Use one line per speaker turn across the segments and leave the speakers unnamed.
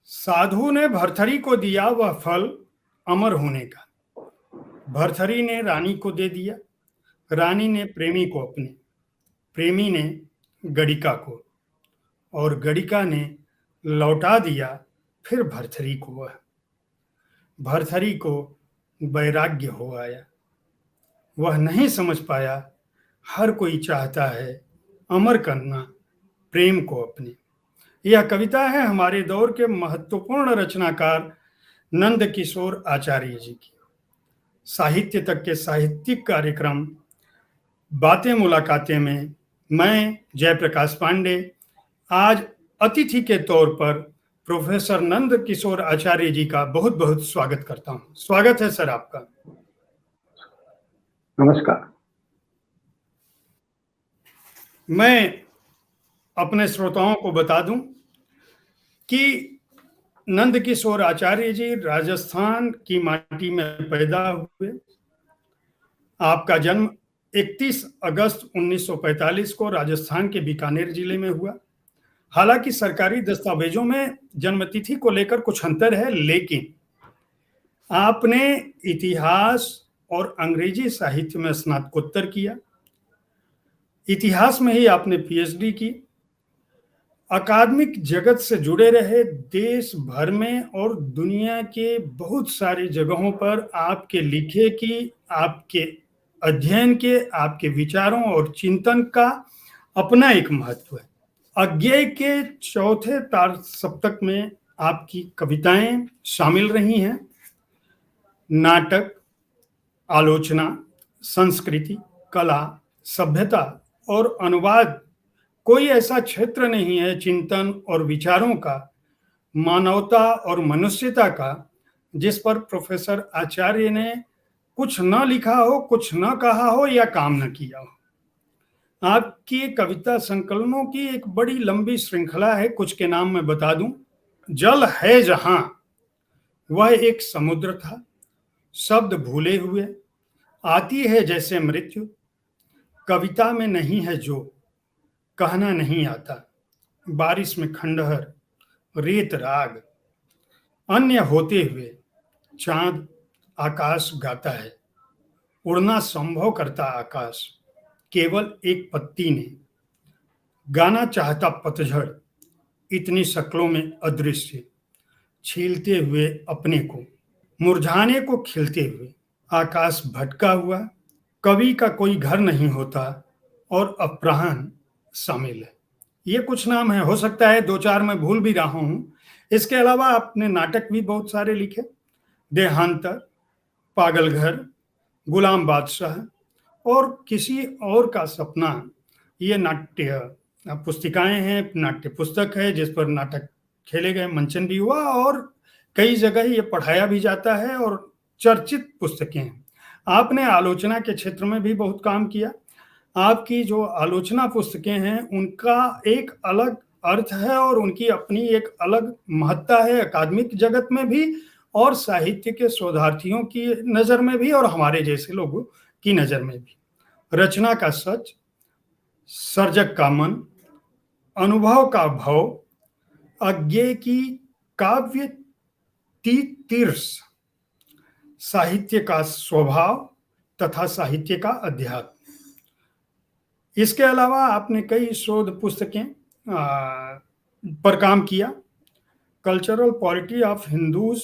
साधु ने भर्तरी को दिया वह फल अमर होने का। भर्तरी ने रानी को दे दिया, रानी ने प्रेमी को अपने, प्रेमी ने गड़िका को, और गड़िका ने लौटा दिया फिर भर्तरी को। वह भर्तरी को वैराग्य हो आया, वह नहीं समझ पाया हर कोई चाहता है अमर करना प्रेम को अपने। यह कविता है हमारे दौर के महत्वपूर्ण रचनाकार नंद किशोर आचार्य जी की। साहित्य तक के साहित्यिक कार्यक्रम बातें मुलाकातें में मैं जयप्रकाश पांडे आज अतिथि के तौर पर प्रोफेसर नंद किशोर आचार्य जी का बहुत बहुत स्वागत करता हूं। स्वागत है सर आपका।
नमस्कार।
मैं अपने श्रोताओं को बता दूं कि नंद किशोर आचार्य जी राजस्थान की माटी में पैदा हुए। आपका जन्म 31 अगस्त 1945 को राजस्थान के बीकानेर जिले में हुआ। हालांकि सरकारी दस्तावेजों में जन्मतिथि को लेकर कुछ अंतर है, लेकिन आपने इतिहास और अंग्रेजी साहित्य में स्नातकोत्तर किया। इतिहास में ही आपने पीएचडी की। अकादमिक जगत से जुड़े रहे, देश भर में और दुनिया के बहुत सारे जगहों पर आपके लिखे की, आपके अध्ययन के, आपके विचारों और चिंतन का अपना एक महत्व है। अज्ञेय के चौथे तार सप्तक में आपकी कविताएं शामिल रही हैं। नाटक, आलोचना, संस्कृति, कला, सभ्यता और अनुवाद, कोई ऐसा क्षेत्र नहीं है चिंतन और विचारों का, मानवता और मनुष्यता का, जिस पर प्रोफेसर आचार्य ने कुछ न लिखा हो, कुछ न कहा हो या काम न किया हो। आपकी कविता संकलनों की एक बड़ी लंबी श्रृंखला है। कुछ के नाम मैं बता दूं। जल है जहां, वह एक समुद्र था, शब्द भूले हुए, आती है जैसे मृत्यु, कविता में नहीं है जो कहना नहीं आता, बारिश में खंडहर, रेत राग, अन्य होते हुए, चांद आकाश गाता है, उड़ना संभव करता आकाश, केवल एक पत्ती ने, गाना चाहता पतझड़, इतनी शक्लों में अदृश्य, छीलते हुए अपने को, मुरझाने को खिलते हुए, आकाश भटका हुआ, कवि का कोई घर नहीं होता और अपराह्न शामिल है। ये कुछ नाम है, हो सकता है दो चार मैं भूल भी रहा हूं। इसके अलावा आपने नाटक भी बहुत सारे लिखे। देहांतर, पागलघर, गुलाम बादशाह और किसी और का सपना, ये नाट्य पुस्तिकाएं हैं, नाट्य पुस्तक है जिस पर नाटक खेले गए, मंचन भी हुआ और कई जगह ये पढ़ाया भी जाता है और चर्चित पुस्तकें हैं। आपने आलोचना के क्षेत्र में भी बहुत काम किया। आपकी जो आलोचना पुस्तकें हैं उनका एक अलग अर्थ है और उनकी अपनी एक अलग महत्ता है, अकादमिक जगत में भी और साहित्य के शोधार्थियों की नजर में भी और हमारे जैसे लोगों की नजर में भी। रचना का सच, सर्जक का मन, अनुभव का भाव, अज्ञेय की काव्य तीर्ष, साहित्य का स्वभाव तथा साहित्य का अध्यात्म। इसके अलावा आपने कई शोध पुस्तकें पर काम किया। Cultural polity of Hindus,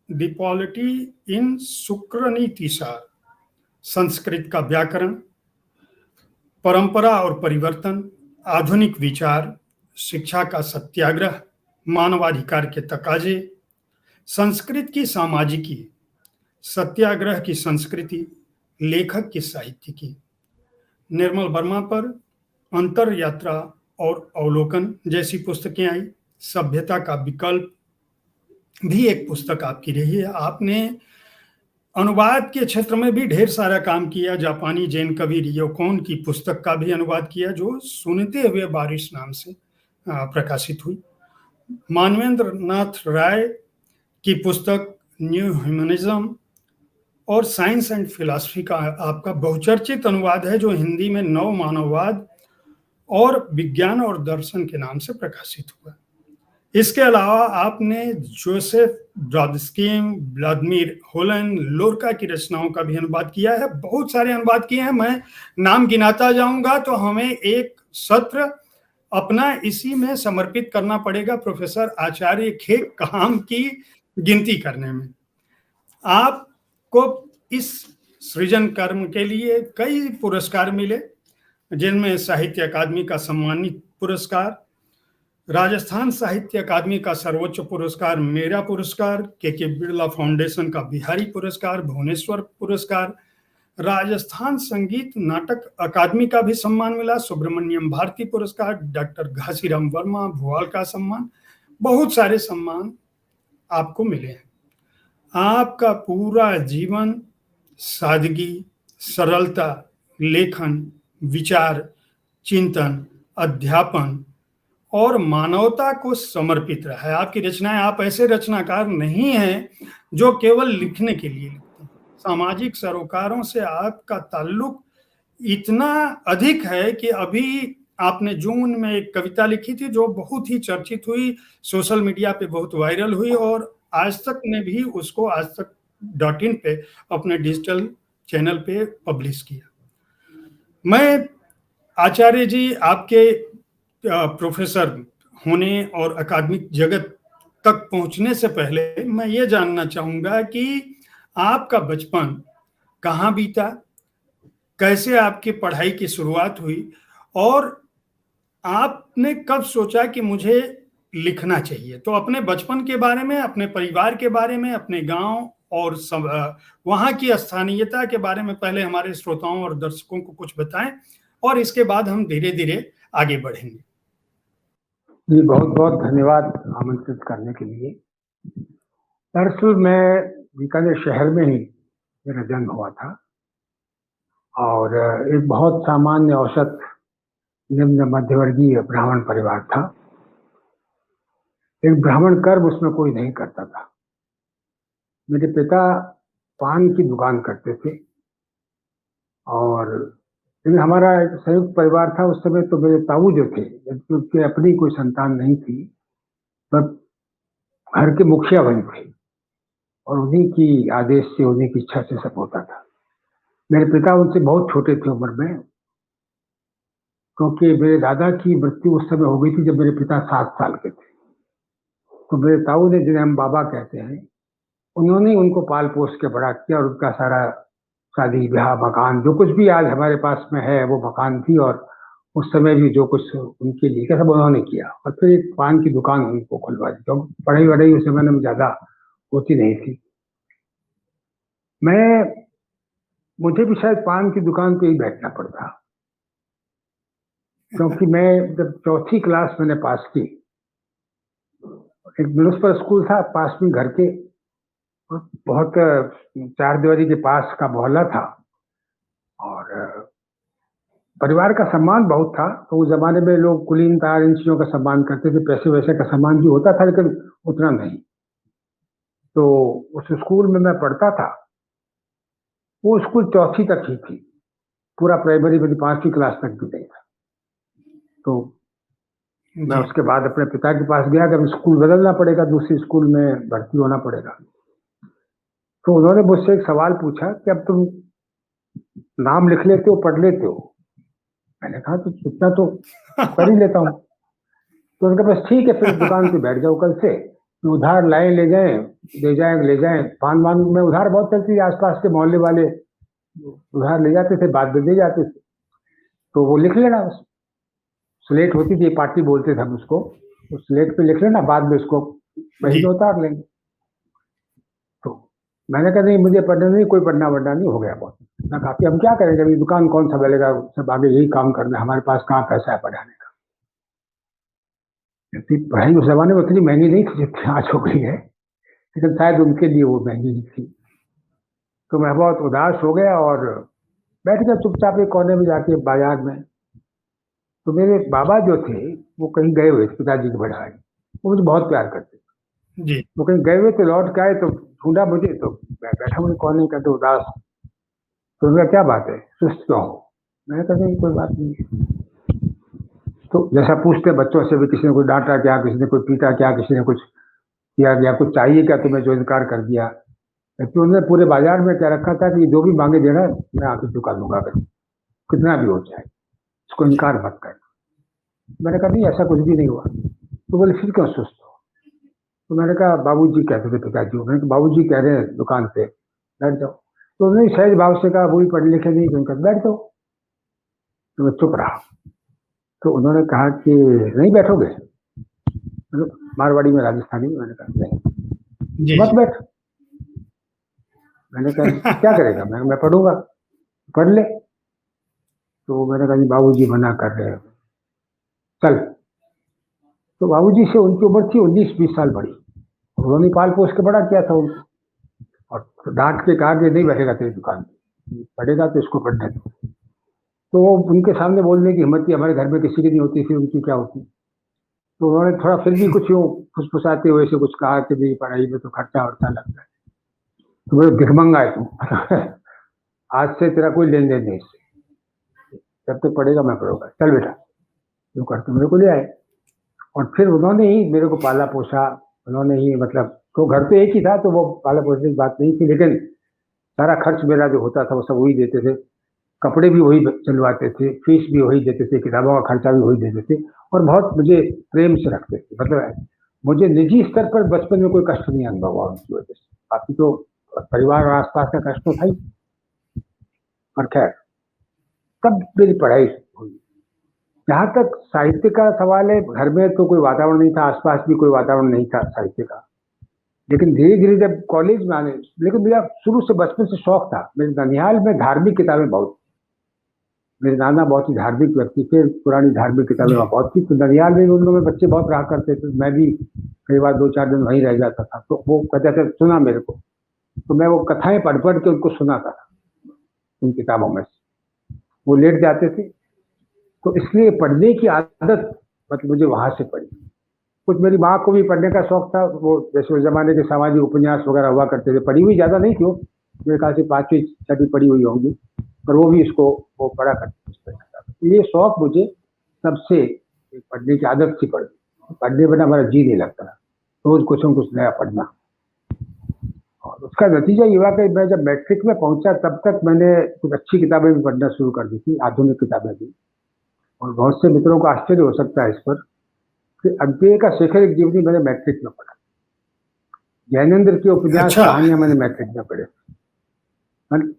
the polity in Shukranitisara, Sanskrit का व्याकरण, परंपरा और परिवर्तन, आधुनिक विचार, शिक्षा का सत्याग्रह, मानवाधिकार के तकाजे, संस्कृत की सामाजिकी, सत्याग्रह की संस्कृति, लेखक की साहित्य की। निर्मल वर्मा पर अंतर यात्रा और अवलोकन जैसी पुस्तकें आई। सभ्यता का विकल्प भी एक पुस्तक आपकी रही है। आपने अनुवाद के क्षेत्र में भी ढेर सारा काम किया। जापानी जैन कवि रियोकोन की पुस्तक का भी अनुवाद किया जो सुनते हुए बारिश नाम से प्रकाशित हुई। मानवेंद्र नाथ राय की पुस्तक न्यू ह्यूमनिज्म और साइंस एंड फिलॉसफी का आपका बहुचर्चित अनुवाद है जो हिंदी में नव मानववाद और विज्ञान और दर्शन के नाम से प्रकाशित हुआ। इसके अलावा आपने जोसेफ ब्रॉडस्की, व्लादिमीर होलन, लोरका की रचनाओं का भी अनुवाद किया है। बहुत सारे अनुवाद किए हैं, मैं नाम गिनाता जाऊंगा तो हमें एक सत्र अपना इसी में समर्पित करना पड़ेगा प्रोफेसर आचार्य के काम की गिनती करने में। आपको इस सृजन कर्म के लिए कई पुरस्कार मिले, जिनमें साहित्य अकादमी का सम्मानित पुरस्कार, राजस्थान साहित्य अकादमी का सर्वोच्च पुरस्कार मेरा पुरस्कार, के बिरला फाउंडेशन का बिहारी पुरस्कार, भुवनेश्वर पुरस्कार, राजस्थान संगीत नाटक अकादमी का भी सम्मान मिला, सुब्रमण्यम भारती पुरस्कार, डॉक्टर घासीराम वर्मा भुआल का सम्मान, बहुत सारे सम्मान आपको मिले हैं। आपका पूरा जीवन सादगी, सरलता, लेखन, विचार, चिंतन, अध्यापन और मानवता को समर्पित रहा है। आपकी रचनाएं, आप ऐसे रचनाकार नहीं हैं जो केवल लिखने के लिए लिखते हैं। सामाजिक सरोकारों से आपका ताल्लुक इतना अधिक है कि अभी आपने जून में एक कविता लिखी थी जो बहुत ही चर्चित हुई, सोशल मीडिया पे बहुत वायरल हुई, और आज तक ने भी उसको आज तक .in पे अपने डिजिटल चैनल पे पब्लिश किया। मैं आचार्य जी आपके प्रोफेसर होने और अकादमिक जगत तक पहुंचने से पहले मैं ये जानना चाहूंगा कि आपका बचपन कहाँ बीता, कैसे आपकी पढ़ाई की शुरुआत हुई, और आपने कब सोचा कि मुझे लिखना चाहिए। तो अपने बचपन के बारे में, अपने परिवार के बारे में, अपने गांव और वहां की स्थानीयता के बारे में पहले हमारे श्रोताओं और दर्शकों को कुछ बताएं, और इसके बाद हम धीरे धीरे आगे बढ़ेंगे।
जी, बहुत बहुत धन्यवाद आमंत्रित करने के लिए। दरअसल मैं बीकानेर शहर में ही मेरा जन्म हुआ था, और एक बहुत सामान्य औसत निम्न मध्यवर्गीय ब्राह्मण परिवार था। एक ब्राह्मण कर्म उसमें कोई नहीं करता था। मेरे पिता पान की दुकान करते थे, और लेकिन हमारा एक संयुक्त परिवार था उस समय। तो मेरे ताऊ जो थे, उनकी अपनी कोई संतान नहीं थी, पर घर के मुखिया बने थे, और उन्हीं की आदेश से, उन्हीं की इच्छा से सब होता था। मेरे पिता उनसे बहुत छोटे थे उम्र में, क्योंकि मेरे दादा की मृत्यु उस समय हो गई थी जब मेरे पिता 7 साल के थे। तो मेरे ताऊ ने, जिन्हें हम बाबा कहते हैं, उन्होंने उनको पाल पोस के बड़ा किया, और उनका सारा शादी ब्याह, मकान, जो कुछ भी आज हमारे पास में है वो मकान थी, और उस समय भी जो कुछ उनके लिए सब उन्होंने किया। और फिर एक पान की दुकान उनको खुलवा दी, क्योंकि पढ़ाई वढ़ाई उस समय में ज्यादा होती नहीं थी। मुझे भी शायद पान की दुकान पे ही बैठना पड़ता, क्योंकि मैं जब 4th क्लास मैंने पास की, एक म्युनिसिपल स्कूल था पास में घर के, बहुत 4 दीवारी के पास का मोहल्ला था, और परिवार का सम्मान बहुत था। तो उस जमाने में लोग कुलीन तार इन चीजों का सम्मान करते थे, पैसे वैसे का सम्मान भी होता था, लेकिन उतना नहीं। तो उस स्कूल में मैं पढ़ता था। वो स्कूल 4th तक ही थी, पूरा प्राइमरी मेरी 5वीं क्लास तक भी नहीं था। तो मैं उसके बाद अपने पिता के पास गया कि अब स्कूल बदलना पड़ेगा, दूसरी स्कूल में भर्ती होना पड़ेगा। तो उन्होंने मुझसे एक सवाल पूछा कि अब तुम नाम लिख लेते हो, पढ़ लेते हो? मैंने कहा तो इतना तो कर ही लेता हूँ। तो उनका बस ठीक है, फिर दुकान पे बैठ जाओ, कल से उधार लाए ले जाएं, ले जाएं। पान वान में उधार बहुत चलती है, आसपास के मोहल्ले वाले उधार ले जाते थे, बाद में दे जाते थे। तो वो लिख लेना, स्लेट होती थी, पार्टी बोलते थे हम उसको, उस स्लेट पे लिख लेना, बाद में उसको वही उतार लेंगे। तो मैंने कहा नहीं, मुझे पढ़ना नहीं, कोई पढ़ना वढ़ना नहीं, हो गया बहुत। मैं काफी, हम क्या करेंगे, अभी दुकान कौन संभालेगा, सब आगे यही काम करना है, हमारे पास कहाँ पैसा है पढ़ाने का। पढ़ाई उस जमाने में उतनी महंगी नहीं थी जितनी आज हो गई है, लेकिन शायद उनके लिए वो महंगी थी। तो मैं बहुत उदास हो गया और बैठ गया चुपचाप एक कोने में जाके बाजार में। तो मेरे बाबा जो थे वो कहीं गए हुए थे, पिताजी के बड़े भाई, वो मुझे बहुत प्यार करते थे जी। वो कहीं गए हुए थे, लौट के आए तो ढूंढा मुझे, तो मैं बैठा मुझे कोने का, तो उदास। तो उनका क्या बात है, सुस्त क्यों हो? मैंने कहा नहीं, कोई बात नहीं। तो जैसा पूछते बच्चों से भी, किसी ने कुछ डांटा क्या, किसी ने कुछ पीटा क्या, किसी ने कुछ किया क्या, कुछ चाहिए क्या तुम्हें जो इनकार कर दिया। तो उन्होंने पूरे बाजार में क्या रखा था कि जो भी मांगे देना मैं आके चुका दूंगा, अगर कितना भी हो जाए, उसको इनकार मत कर। मैंने कहा नहीं ऐसा कुछ भी नहीं हुआ। तो बोले फिर क्यों सुस्त हो? तो मैंने कहा बाबूजी कहते थे पिताजी को। मैंने कहा बाबूजी कह रहे हैं दुकान पे बैठ जाओ। तो उन्होंने सहज भाव से कहा वो भी पढ़े लिखे नहीं, तो उनका बैठ जाओ। तो मैं चुप रहा। तो उन्होंने कहा कि नहीं बैठोगे? मारवाड़ी में, राजस्थानी में। मैंने कहा नहीं।
जी,
मत
जी।
बैठ। मैंने कहा क्या करेगा? मैं पढ़ूंगा। पढ़ ले। तो मैंने कहा बाबूजी मना कर रहे हैं, चल। तो बाबूजी से उनकी उम्र थी 19-20 साल बड़ी। उन्होंने पाल पोस के बड़ा किया था उनको, और डांट के कहा कि नहीं बैठेगा तेरी दुकान पे, पढ़ेगा तो इसको पढ़ने दो। तो वो उनके सामने बोलने की हिम्मत थी, हमारे घर में किसी की नहीं होती थी, उनकी क्या होती। तो उन्होंने थोड़ा फिर भी कुछ यूँ फुसफुसाते हुए से कुछ कहा कि नहीं पढ़ाई में तो खर्चा वर्चा लगता है। तो बोले भिखमंगा है तू आज से तेरा कोई लेन देन नहीं इससे, जब तक पढ़ेगा मैं पढ़ूंगा, चल बेटा। यूँ करके मेरे को ले आए, और फिर उन्होंने ही मेरे को पाला पोसा। उन्होंने ही, मतलब तो घर तो एक ही था, तो वो पाला पोसने की बात नहीं थी, लेकिन सारा खर्च मेरा जो होता था वो सब वही देते थे। कपड़े भी वही चलवाते थे, फीस भी वही देते थे, किताबों का खर्चा भी वही देते थे, और बहुत मुझे प्रेम से रखते थे। मतलब मुझे निजी स्तर पर बचपन में कोई कष्ट नहीं अनुभव हुआ उनकी वजह से। बाकी तो परिवार और आसपास का कष्ट तो था ही। पर खैर, तब मेरी पढ़ाई हुई। जहाँ तक साहित्य का सवाल है, घर में तो कोई वातावरण नहीं था, आसपास भी कोई वातावरण नहीं था साहित्य का। लेकिन धीरे धीरे जब कॉलेज में आने, लेकिन मेरा शुरू से बचपन से शौक था। मेरे ननिहाल में धार्मिक किताबें बहुत, मेरे नाना बहुत ही धार्मिक व्यक्ति थे, पुरानी धार्मिक किताबें
जी।
बहुत थी। तो ननिहाल में उन लोगों में बच्चे बहुत रहा करते थे, मैं भी कई बार 2-4 दिन वहीं रह जाता था। तो वो कहते थे सुना मेरे को, तो मैं वो कथाएं पढ़ पढ़ के उनको सुनाता था उन किताबों में से। वो लेट जाते थे, तो इसलिए पढ़ने की आदत मतलब मुझे वहां से पड़ी। कुछ मेरी माँ को भी पढ़ने का शौक था। वो जैसे उस जमाने के सामाजिक उपन्यास वगैरह हुआ करते थे, पढ़ी हुई ज्यादा नहीं थी वो, मेरे ख्याल से 5वीं 6वीं पढ़ी हुई होंगी, पर वो भी इसको वो पढ़ा करते थे। ये शौक मुझे सबसे, पढ़ने की आदत सी पड़ गई। पढ़ने बिना हमारा जी नहीं लगता, रोज कुछ न कुछ नया पढ़ना। और उसका नतीजा ये हुआ कि मैं जब मैट्रिक में पहुंचा तब तक मैंने कुछ अच्छी किताबें भी पढ़ना शुरू कर दी थी, आधुनिक किताबें भी। और बहुत से मित्रों को आश्चर्य हो सकता है इस पर कि अज्ञेय का शेखर एक जीवनी मैंने मैट्रिक में पढ़ा, जैनेन्द्र के उपन्यास
अच्छा।
कहानियां मैंने मैट्रिक में पढ़े,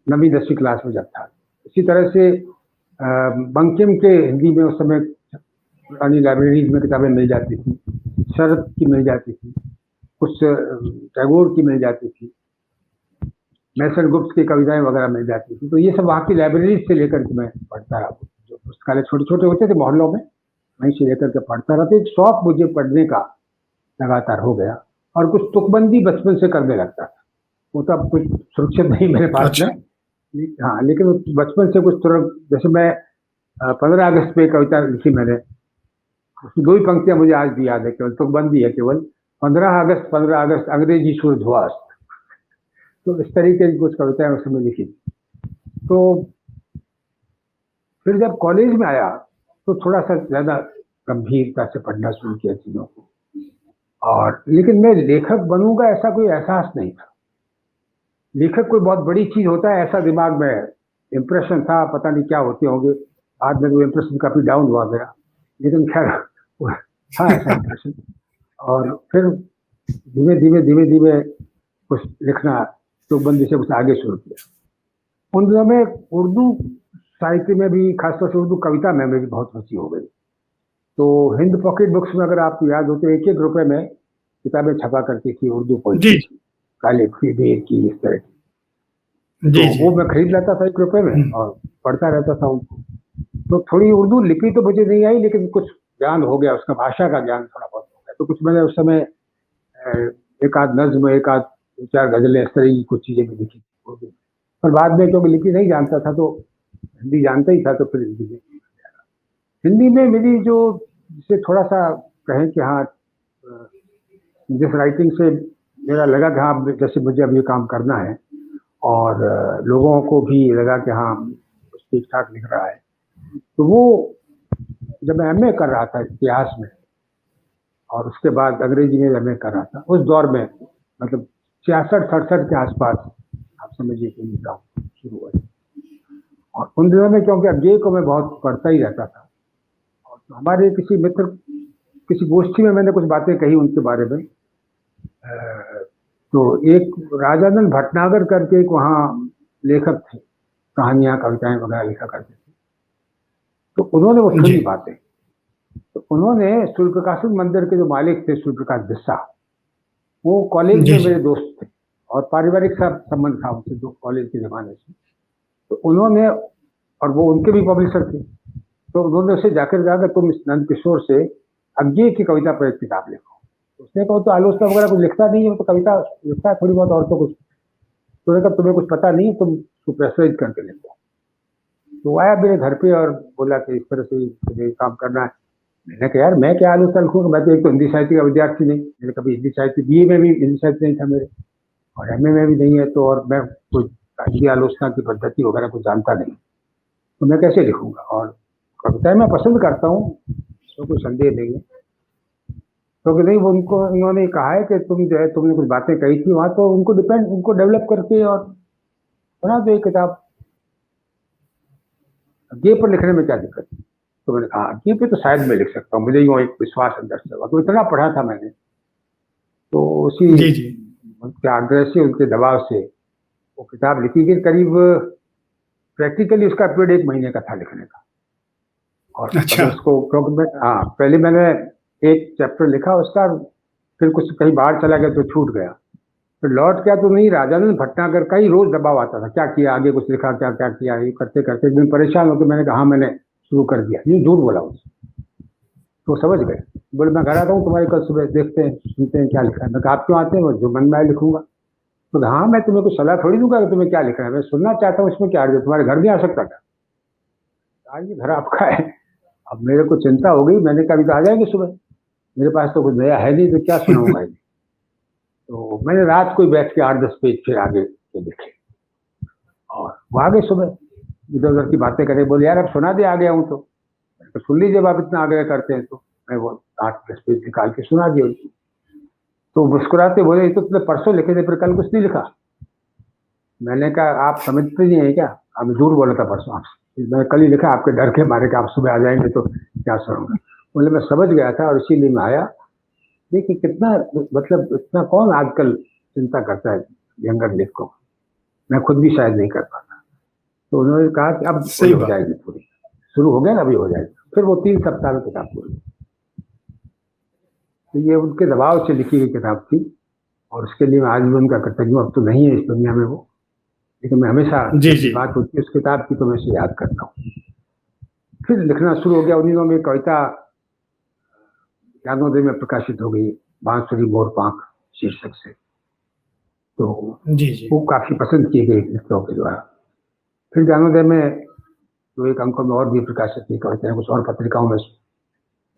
9वीं-10वीं क्लास में जब था। इसी तरह से बंकिम के हिंदी में उस समय पुरानी लाइब्रेरीज में किताबें मिल जाती थी, शरद की मिल जाती थी, कुछ टैगोर की मिल जाती थी, मैसन गुप्त की कविताएं वगैरह मिल जाती थी। तो ये सब वहाँ की लाइब्रेरी से लेकर के मैं पढ़ता रहा। जो पुस्तकालय छोटे छोटे होते थे मोहल्लों में, वहीं से लेकर के पढ़ता रहा। तो एक शौक मुझे पढ़ने का लगातार हो गया, और कुछ तुकबंदी बचपन से करने लगता था। वो तब कुछ सुरक्षित नहीं मेरे पास में,
अच्छा।
हाँ, लेकिन बचपन से कुछ तुरंत, जैसे मैं 15 अगस्त पे कविता लिखी मैंने, उसकी 2 ही पंक्तियां मुझे आज भी याद है, केवल तुकबंदी है केवल, 15 अगस्त अंग्रेजी सूरध्वस्त। तो इस तरीके की कुछ कविताएं उस समय लिखी। तो फिर जब कॉलेज में आया तो थोड़ा सा ज्यादा गंभीरता से पढ़ना शुरू किया चीजों को, और लेकिन मैं लेखक बनूंगा ऐसा कोई एहसास नहीं था। लेखक कोई बहुत बड़ी चीज होता है ऐसा दिमाग में इम्प्रेशन था, पता नहीं क्या होते होंगे। बाद में वो इम्प्रेशन काफी डाउन हुआ गया, लेकिन खैर था ऐसा इम्प्रेशन। और फिर धीमे धीमे कुछ लिखना, तुकबंदी से कुछ आगे शुरू किया। उन दिनों में उर्दू साहित्य में भी, खासतौर से उर्दू कविता में मेरी बहुत रुचि हो गई। तो हिंद पॉकेट बुक्स में, अगर आपको याद हो तो, 1-1 रुपए में किताबें छपा करती थी उर्दू पोइट्री
जी,
की, कालिब की, बेर की, इस तरह की। तो
जी, जी।
वो मैं खरीद लेता था 1 रुपए में
हुँ।
और पढ़ता रहता था उनको। तो थोड़ी उर्दू लिपि तो मुझे नहीं आई, लेकिन कुछ ज्ञान हो गया, उसका भाषा का ज्ञान थोड़ा बहुत हो गया। तो कुछ मैंने उस समय एक आध नज्म, एक आध 2-4 गजलें, इस तरह की कुछ चीजें भी लिखी थी। पर बाद में क्योंकि लिपि नहीं जानता था, तो हिंदी जानता ही था, तो फिर हिंदी में मेरी जो, जिसे थोड़ा सा कहें कि हाँ, जिस राइटिंग से मेरा लगा कि हाँ जैसे मुझे अब ये काम करना है, और लोगों को भी लगा कि हाँ ठीक ठाक लिख रहा है, तो वो जब मैं एमए कर रहा था इतिहास में, और उसके बाद अंग्रेजी में एमए कर रहा था, उस दौर में मतलब 66-67 के आसपास आप समझिए कि लॉकडाउन शुरू हुआ। और उन दिनों में क्योंकि अजय को मैं बहुत पढ़ता ही रहता था, और तो हमारे किसी मित्र किसी गोष्ठी में मैंने कुछ बातें कही उनके बारे में। तो एक राजानंद भटनागर करके एक वहाँ लेखक थे, कहानियां कविताएं वगैरह लिखा करते थे। तो उन्होंने वो सुनी बातें, तो उन्होंने सूर्य प्रकाशन मंदिर के जो मालिक थे सूर्य प्रकाश बिस्सा, वो कॉलेज में मेरे दोस्त थे और पारिवारिक सा संबंध था उनसे, जो कॉलेज के जमाने से। तो उन्होंने, और वो उनके भी पब्लिशर थे, तो उन्होंने उसे जाकर कहा कि तुम इस नंद किशोर से अज्ञे की कविता पर एक किताब लिखो। उसने कहा तो आलोचना वगैरह कुछ लिखता नहीं है, तो कविता लिखता है थोड़ी बहुत, और तो कुछ। तो उन्होंने कहा तुम्हें कुछ पता नहीं, तुम उसको प्रेशराइज करके लिखो। तो आया मेरे घर पे और बोला कि इस तरह से मुझे काम करना है। मैंने कहा यार मैं क्या आलोचना लिखूंगा, मैं तो एक तो हिंदी साहित्य का विद्यार्थी नहीं, मैंने कभी हिंदी साहित्य, बीए में भी हिंदी साहित्य नहीं था मेरे, और एमए में भी नहीं है, तो और मैं कोई हिंदी आलोचना की पद्धति वगैरह कुछ जानता नहीं, तो मैं कैसे लिखूंगा। और कविताएं मैं पसंद करता हूँ, इसमें कोई संदेह नहीं है। तो नहीं, वो उनको उन्होंने कहा है कि तुम जो है तुमने कुछ बातें कही थी वहां, तो उनको डेवलप करके और बना दो एक किताब। ये पर लिखने में क्या दिक्कत है? तो मैंने कहा ये पे तो शायद मैं लिख सकता हूँ, मुझे यूँ एक विश्वास अंदर से हुआ, तो इतना पढ़ा था मैंने। तो उसी उनके आग्रह से, उनके दबाव से वो किताब लिखी गई। करीब प्रैक्टिकली उसका पीरियड 1 महीने का था लिखने का। और अच्छा। उसको क्योंकि मैं पहले मैंने एक चैप्टर लिखा उसका, फिर कुछ कहीं बाहर चला गया तो छूट गया, फिर लौट गया तो नहीं, राजानंद भटनागर का ही रोज दबाव आता था, क्या किया आगे, कुछ लिखा, क्या क्या किया। ये करते करते एक दिन परेशान होकर मैंने कहा हाँ मैंने शुरू कर दिया, ये झूठ बोला उससे। तो समझ गए, बोले मैं घर आता हूँ तुम्हारे, कल सुबह देखते हैं सुनते हैं क्या लिखा है। मैं कहा आप क्यों आते हैं, जो मन में आए लिखूंगा। तो हाँ मैं तुम्हें कुछ सलाह थोड़ी दूंगा कि तुम्हें क्या लिखना है, मैं सुनना चाहता हूँ, इसमें क्या है, तुम्हारे घर नहीं आ सकता क्या? आज ये घर आपका है। अब मेरे को चिंता हो गई, मैंने कहा अभी तो आ जाएंगे सुबह, मेरे पास तो कुछ नया है नहीं, तो क्या सुनाऊंगा। तो मैंने रात को बैठ के 8-10 पेज फिर आगे के लिखे, और वो आगे सुबह इधर उधर की बातें करे, बोले यार अब सुना दे, आ गया हूँ तो सुन लीजिए, जब आप इतना आग्रह करते हैं। तो मैं वो 8-10 पेज निकाल के सुना दिया उनको। तो मुस्कुराते बोले ये तो तुमने परसों लिखे थे, फिर कल कुछ नहीं लिखा। मैंने कहा आप समझते नहीं है क्या, आप झूठ बोला था परसों आपसे, मैंने कल ही लिखा, आपके डर के मारे कि आप सुबह आ जाएंगे तो क्या सुनूंगा। बोले मैं समझ गया था और इसीलिए मैं आया। देखिए कितना, मतलब इतना कौन आजकल चिंता करता है यंगर लेखकों, मैं खुद भी शायद नहीं कर पाता। तो उन्होंने कहा कि अब सही हो जाएगी, पूरी शुरू हो गया ना, अभी हो जाएगी। फिर वो 3 सप्ताह में किताब पूरी। तो ये उनके दबाव से लिखी गई किताब थी, और उसके लिए मैं आज भी उनका कृतज्ञ हूँ। अब तो नहीं है इस दुनिया में वो, लेकिन मैं हमेशा बात होती है उस किताब की तो मैं उसे याद करता हूँ। फिर लिखना शुरू हो गया। उन्हीं दिनों में कविता ज्ञानोदय में प्रकाशित हो गई, बांसुरी मोर पांख शीर्षक से। तो वो काफी पसंद की गई लिखतों के द्वारा। फिर ज्ञानोदय में तो एक अंकों में और भी प्रकाशित की कविताएं, कुछ और पत्रिकाओं में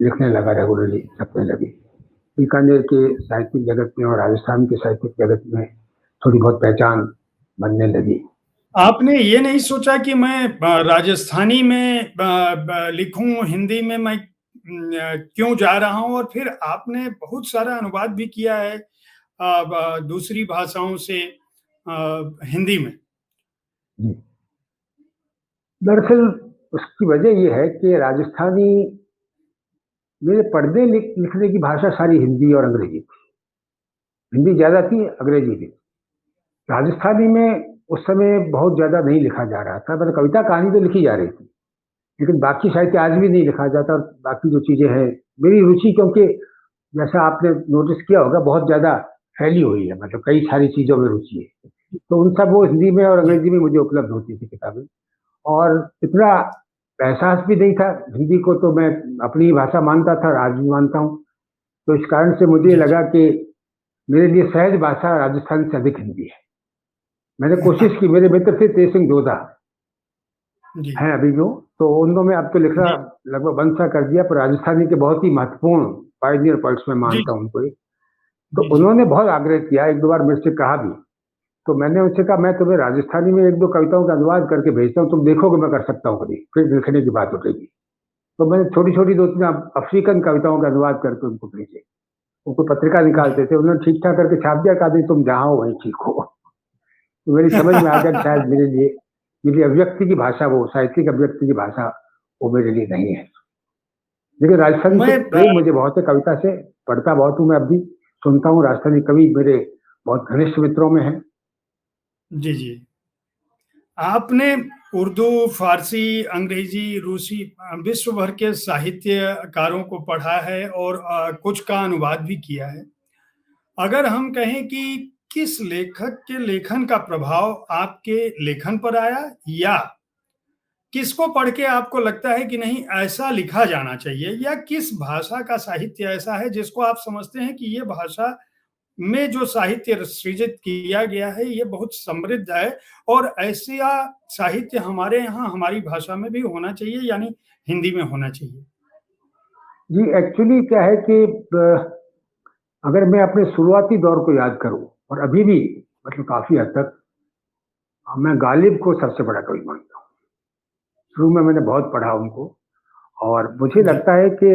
लिखने लगा, रेगुलरली छपने लगी। बीकानेर के साहित्यिक जगत में और राजस्थान के साहित्यिक जगत में थोड़ी बहुत पहचान बनने लगी।
आपने ये नहीं सोचा कि मैं राजस्थानी में लिखूं, हिंदी में मैं क्यों जा रहा हूं? और फिर आपने बहुत सारा अनुवाद भी किया है दूसरी भाषाओं से हिंदी में।
दरअसल उसकी वजह यह है कि राजस्थानी, मेरे पढ़ने लिखने की भाषा सारी हिंदी और अंग्रेजी थी। हिंदी ज्यादा थी, अंग्रेजी भी। राजस्थानी में उस समय बहुत ज्यादा नहीं लिखा जा रहा था, मतलब कविता कहानी तो लिखी जा रही थी, लेकिन बाकी साहित्य आज भी नहीं लिखा जाता। और बाकी जो चीजें हैं, मेरी रुचि क्योंकि जैसा आपने नोटिस किया होगा बहुत ज्यादा फैली हुई है, मतलब कई सारी चीजों में रुचि है, तो उन सब वो हिंदी में और अंग्रेजी में मुझे उपलब्ध होती थी किताबें। और इतना एहसास भी नहीं था हिंदी को, तो मैं अपनी भाषा मानता था, आज भी मानता हूँ। तो इस कारण से मुझे लगा कि मेरे लिए सहज भाषा राजस्थान से अधिक हिंदी है। मैंने कोशिश की, मेरे मित्र थे तेज सिंह जोधा हैं अभी जो, तो उन में अब तो लिखना लगभग बंद सा कर दिया, पर राजस्थानी के बहुत ही महत्वपूर्ण पायनियर पोइट्स में मानता हूँ उनको। तो उन्होंने बहुत आग्रह किया, 1-2 बार मेरे से कहा भी, तो मैंने उनसे कहा मैं तुम्हें राजस्थानी में 1-2 कविताओं का अनुवाद करके भेजता हूँ, तुम देखोगे मैं कर सकता हूँ कभी, फिर लिखने की बात उठेगी। तो मैंने छोटी-छोटी 2-3 अफ्रीकन कविताओं का अनुवाद करके उनको भेजे। वो कोई पत्रिका
जी।
निकालते थे, उन्होंने ठीक-ठाक करके छाप दिया, कहा नहीं तुम जहाँ हो वहीं ठीक हो। तो मेरी समझ में आ गया कि शायद मेरे लिए मेरी अभिव्यक्ति की भाषा, वो साहित्यिक अभिव्यक्ति की भाषा, वो मेरे लिए नहीं है। लेकिन राजस्थानी से
मैं
प्रेम मुझे बहुत है, कविता से, पढ़ता बहुत हूँ मैं, अब भी सुनता हूँ। राजस्थानी कवि मेरे बहुत घनिष्ठ मित्रों में हैं।
जी, जी। आपने उर्दू, फ़ारसी, अंग्रेज़ी, रूसी विश्व भर के साहित्यकारों को पढ़ा है और कुछ का अनुवाद भी किया है। अगर हम कहें कि किस लेखक के लेखन का प्रभाव आपके लेखन पर आया या किसको पढ़ के आपको लगता है कि नहीं ऐसा लिखा जाना चाहिए या किस भाषा का साहित्य ऐसा है जिसको आप समझते हैं कि ये भाषा में जो साहित्य सृजित किया गया है ये बहुत समृद्ध है और ऐसा साहित्य हमारे यहाँ हमारी भाषा में भी होना चाहिए यानी हिंदी में होना चाहिए?
जी, एक्चुअली क्या है कि अगर मैं अपने शुरुआती दौर को याद करूँ और अभी भी मतलब काफ़ी हद तक मैं गालिब को सबसे बड़ा कवि मानता हूँ। शुरू में मैंने बहुत पढ़ा उनको और मुझे
जी,
लगता है कि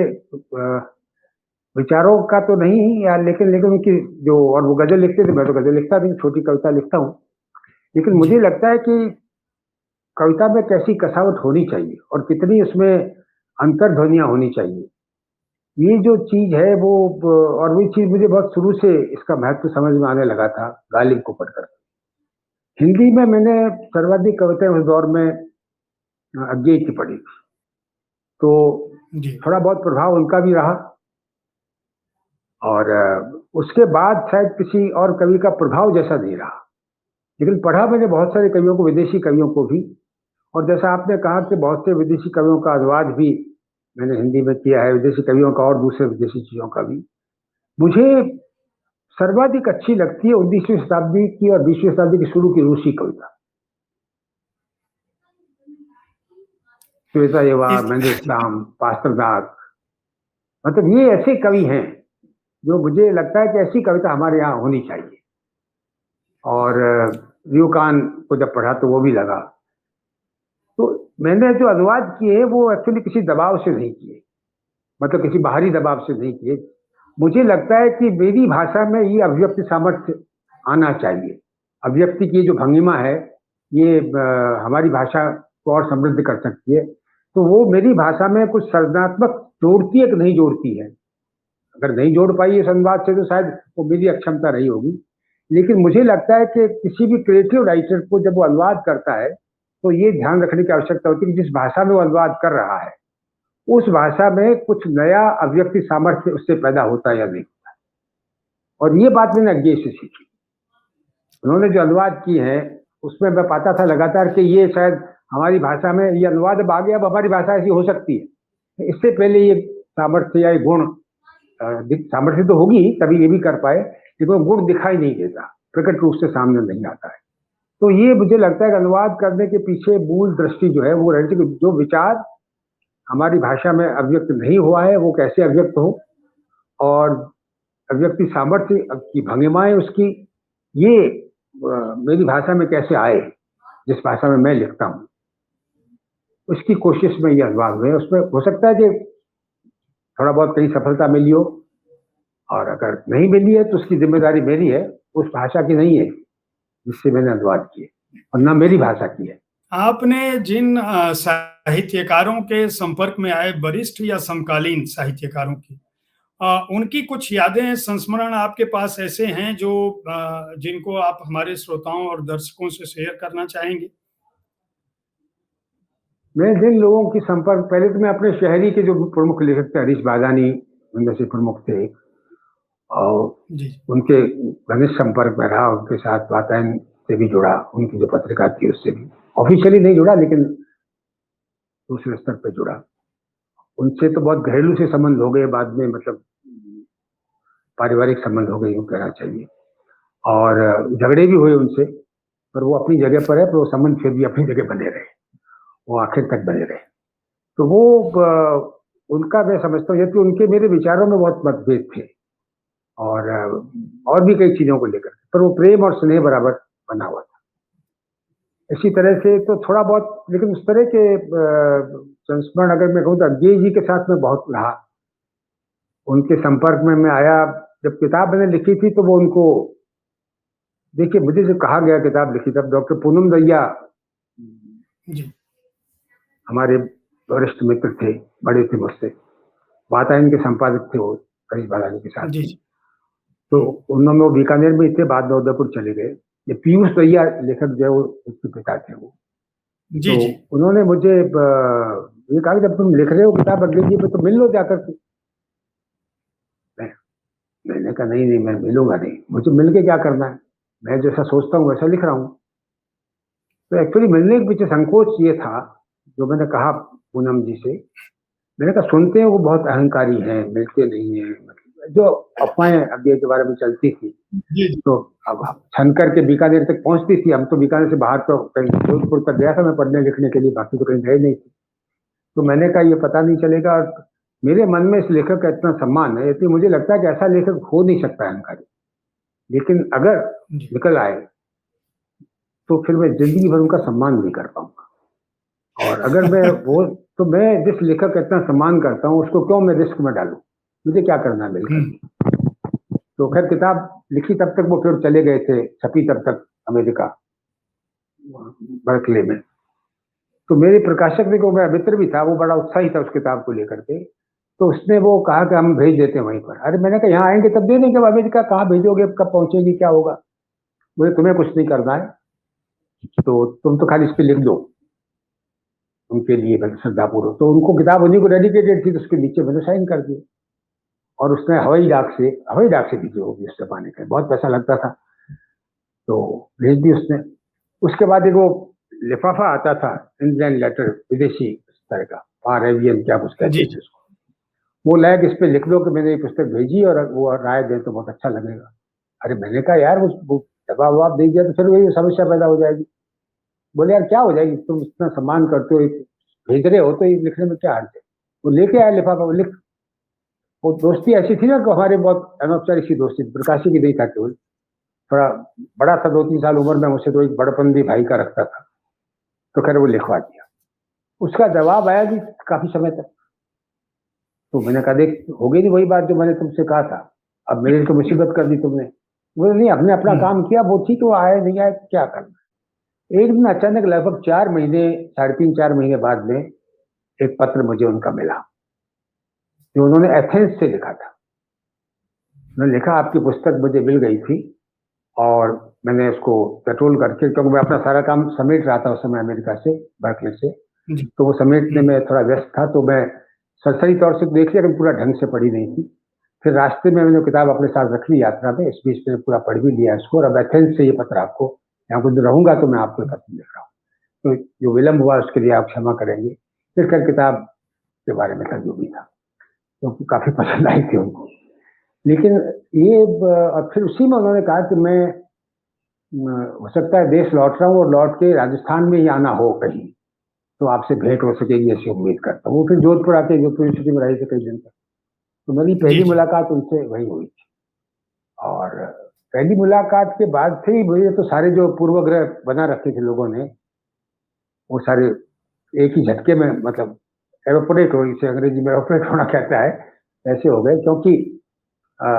विचारों का तो नहीं यार, लेकिन उनकी जो, और वो गज़ल लिखते थे, मैं तो गज़ल लिखता नहीं, छोटी कविता लिखता हूँ। लेकिन
जी,
मुझे लगता है कि कविता में कैसी कसावट होनी चाहिए और कितनी उसमें अंतर्ध्वनियाँ होनी चाहिए। ये जो चीज़ है वो और वही चीज़ मुझे बहुत शुरू से इसका महत्व समझ में आने लगा था गालिब को पढ़कर। हिंदी में मैंने सर्वाधिक कविताएँ उस दौर में अज्ञे की पढ़ी थी। तो
जी,
थोड़ा बहुत प्रभाव उनका भी रहा और उसके बाद शायद किसी और कवि का प्रभाव जैसा नहीं रहा। लेकिन पढ़ा मैंने बहुत सारे कवियों को, विदेशी कवियों को भी, और जैसा आपने कहा कि बहुत से विदेशी कवियों का अनुवाद भी मैंने हिंदी में किया है, विदेशी कवियों का और दूसरे विदेशी चीज़ों का भी। मुझे सर्वाधिक अच्छी लगती है 19वीं शताब्दी की और 20वीं शताब्दी की शुरू की रूसी कविता। श्वेताएवा,
इस
मंदेलस्ताम, पास्टरनाक, मतलब ये ऐसे कवि हैं जो मुझे लगता है कि ऐसी कविता हमारे यहाँ होनी चाहिए। और यूकान को जब पढ़ा तो वो भी लगा। तो मैंने जो अनुवाद किए वो एक्चुअली किसी दबाव से नहीं किए, मतलब किसी बाहरी दबाव से नहीं किए। मुझे लगता है कि मेरी भाषा में ये अभिव्यक्ति सामर्थ्य आना चाहिए। अभिव्यक्ति की जो भंगिमा है ये हमारी भाषा को और समृद्ध कर सकती है। तो वो मेरी भाषा में कुछ सृजनात्मक जोड़ती है कि नहीं जोड़ती है। अगर नहीं जोड़ पाई इस अनुवाद से तो शायद वो मेरी अक्षमता रही होगी। लेकिन मुझे लगता है कि किसी भी क्रिएटिव राइटर को जब वो अनुवाद करता है तो ये ध्यान रखने की आवश्यकता होती है कि जिस भाषा में वो अनुवाद कर रहा है उस भाषा में कुछ नया अभिव्यक्ति सामर्थ्य उससे पैदा होता है या नहीं होता है। और ये बात मैंने अज्ञे से सीखी। उन्होंने जो अनुवाद की है उसमें मैं पाता था लगातार कि ये शायद हमारी भाषा में ये अनुवाद अब आ गया, अब हमारी भाषा ऐसी हो सकती है। इससे पहले ये सामर्थ्य या ये गुण, सामर्थ्य तो होगी तभी ये भी कर पाए, लेकिन वो गुण दिखाई नहीं देता, प्रकट रूप से सामने नहीं आता है। तो ये मुझे लगता है कि अनुवाद करने के पीछे मूल दृष्टि जो है वो रहती है कि जो विचार हमारी भाषा में अभिव्यक्त नहीं हुआ है वो कैसे अभिव्यक्त हो, और अभिव्यक्ति सामर्थ्य की भंगिमाएं उसकी ये मेरी भाषा में कैसे आए, जिस भाषा में मैं लिखता हूँ उसकी कोशिश में ये अनुवाद हुए। उसमें हो सकता है कि थोड़ा बहुत कहीं सफलता मिली हो, और अगर नहीं मिली है तो उसकी जिम्मेदारी मेरी है, उस भाषा की नहीं है जिससे मैंने अनुवाद किए, और ना मेरी भाषा की है।
आपने जिन साहित्यकारों के संपर्क में आए वरिष्ठ या समकालीन साहित्यकारों की उनकी कुछ यादें, संस्मरण आपके पास ऐसे हैं जो जिनको आप हमारे श्रोताओं और दर्शकों से शेयर करना चाहेंगे?
मैं जिन लोगों की संपर्क, पहले तो मैं अपने शहरी के जो प्रमुख लेखक थे, हरीश बादानी उनमें से प्रमुख थे, और
जी,
उनके घनिष्ठ संपर्क में रहा, उनके साथ वातायन से भी जुड़ा, उनकी जो पत्रिका थी उससे भी ऑफिशियली नहीं जुड़ा लेकिन दूसरे स्तर पे जुड़ा। उनसे तो बहुत घरेलू से संबंध हो गए बाद में, मतलब पारिवारिक संबंध हो गए यूँ कहना चाहिए, और झगड़े भी हुए उनसे, पर वो अपनी जगह पर है, पर वो संबंध फिर भी अपनी जगह बने रहे, वो आखिर तक बने रहे। तो वो उनका मैं समझता हूँ, जबकि उनके मेरे विचारों में बहुत मतभेद थे, और भी कई चीज़ों को लेकर, पर वो प्रेम और स्नेह बराबर बना हुआ था। इसी तरह से तो थोड़ा बहुत, लेकिन उस तरह के संस्मरण अगर मैं कहूँ तो अज्ञे जी के साथ में बहुत रहा, उनके संपर्क में मैं आया। जब किताब मैंने लिखी थी तो वो उनको, देखिए मुझे जो कहा गया किताब लिखी, तब डॉक्टर पूनम दहिया
जी
हमारे वरिष्ठ मित्र थे, बड़े थे मुझसे, वातायन के संपादक थे वो करीब बालाजी के साथ
जी
में।
जी
तो उन्होंने, वो बीकानेर में थे, बाद में उदयपुर चले गए। ये पीयूष दहिया लेखक जो है वो उसके पिता थे वो।
जी
तो
जी
उन्होंने मुझे ये कहा कि जब तुम लिख रहे हो किताब अगले जी पे तो मिल लो जाकर के। मैं- मैंने कहा नहीं नहीं, मैं मिलूंगा नहीं, मुझे मिल के क्या करना है, मैं जैसा सोचता हूँ वैसा लिख रहा हूँ। तो एक्चुअली मिलने के पीछे संकोच ये था, जो मैंने कहा पूनम जी से, मैंने कहा सुनते हैं वो बहुत अहंकारी हैं, मिलते नहीं है, मतलब जो अफवाहें अज्ञे के बारे में चलती थी।
जी जी
तो अब छन करके बीकानेर तक पहुंचती थी। हम तो बीकानेर से बाहर तो कहीं जोधपुर तक गया था मैं पढ़ने लिखने के लिए, बाकी तो कहीं गए नहीं थे। तो मैंने कहा ये पता नहीं चलेगा। और मेरे मन में इस लेखक का इतना सम्मान है, इसलिए मुझे लगता है कि ऐसा लेखक हो नहीं सकता अहंकारी, लेकिन अगर
जी
निकल आए तो फिर मैं जिंदगी भर उनका सम्मान नहीं कर पाऊंगा। और अगर मैं वो, तो मैं जिस लेखक का इतना सम्मान करता हूँ उसको क्यों मैं रिस्क में डालूं, मुझे क्या करना है मिलकर
हम्म,
के। तो खैर किताब लिखी तब तक वो फिर चले गए थे, छपी तब तक अमेरिका, बर्कले में। तो मेरे प्रकाशक ने, को मेरा मित्र भी था, वो बड़ा उत्साही था उस किताब को लेकर के। तो उसने वो कहा कि हम भेज देते हैं वहीं पर। अरे मैंने कहा यहाँ आएंगे तब दे देंगे, अब अमेरिका कहाँ भेजोगे, कब पहुंचेगी, क्या होगा। बोले तुम्हें कुछ नहीं करना है, तो तुम तो खाली इस पे लिख दो उनके लिए, बस श्रद्धापूर्वक। तो उनको किताब उन्हीं को डेडिकेटेड थी, तो उसके नीचे मैंने साइन कर दिए। और उसने हवाई डाक से भेजी होगी उस जमाने का, बहुत पैसा लगता था, तो भेज दी उसने। उसके बाद एक वो लिफाफा आता था, इंडियन लेटर, विदेशी इस तरह का, अरेबियन क्या कुछ कहते
जी
थे
जी
उसको। वो लाया कि इस पे लिख दो कि मैंने ये पुस्तक भेजी और वो राय दे तो बहुत अच्छा लगेगा। अरे मैंने कहा यार वो जवाब ववाब दे दिया तो फिर वही समस्या पैदा हो जाएगी। बोले यार क्या हो जाएगी, तुम इतना सम्मान करते हो, भेज रहे हो तो ये लिखने में क्या हर्ज है। वो लेके आया लिफाफा, वो लिख, वो दोस्ती ऐसी थी ना कि हमारे बहुत अनौपचारिक सी दोस्ती, प्रकाशी की नहीं था केवल, थोड़ा बड़ा था, 2-3 साल उम्र में मुझसे, तो एक बड़पन भी भाई का रखता था। तो खैर वो लिखवा दिया। उसका जवाब आया कि काफी समय तक। तो मैंने कहा देख हो गई नहीं वही बात जो मैंने तुमसे कहा था, अब मेरे तो मुसीबत कर दी तुमने। बोले नहीं, हमने अपना
हम्म,
काम किया, वो ठीक, वो आए नहीं आए क्या करना। एक दिन अचानक लगभग 4 महीने, 3.5-4 महीने बाद में एक पत्र मुझे उनका मिला, जो उन्होंने एथेंस से लिखा था। उन्होंने लिखा आपकी पुस्तक मुझे मिल गई थी और मैंने उसको पेट्रोल करके, क्योंकि मैं अपना सारा काम समेट रहा था उस समय अमेरिका से, बर्कले से,
जी
तो वो समेटने
हम्म,
में थोड़ा व्यस्त था। तो मैं सरसरी तौर से देख लिया, लेकिन पूरा ढंग से पढ़ी नहीं थी। फिर रास्ते में मैंने किताब अपने साथ रख ली यात्रा में, इस बीच में पूरा पढ़ भी लिया इसको। और अब एथेंस से ये पत्र आपको, यहाँ कुछ दिन रहूंगा तो मैं आपको पत्र लिख रहा हूँ, तो जो विलंब हुआ उसके लिए आप क्षमा करेंगे। फिर खैर किताब के बारे में था जो भी था, तो काफी पसंद आई थी उनको। लेकिन ये और फिर उसी में उन्होंने कहा कि मैं हो सकता है देश लौट रहा हूँ और लौट के राजस्थान में ही आना हो कहीं, तो आपसे भेंट हो सकेगी ऐसी उम्मीद करता हूँ। वो फिर जोधपुर आके, जोधपुर यूनिवर्सिटी में रहे थे कई दिन तक, तो मेरी
जी
पहली
जी
मुलाकात उनसे वही हुई थी। और पहली मुलाकात के बाद से ही मुझे तो सारे जो पूर्वग्रह बना रखे थे लोगों ने, वो सारे एक ही झटके में, मतलब एवोपरेट हो, इसे अंग्रेजी में एवोपरेट होना कहता है, ऐसे हो गए। क्योंकि आ,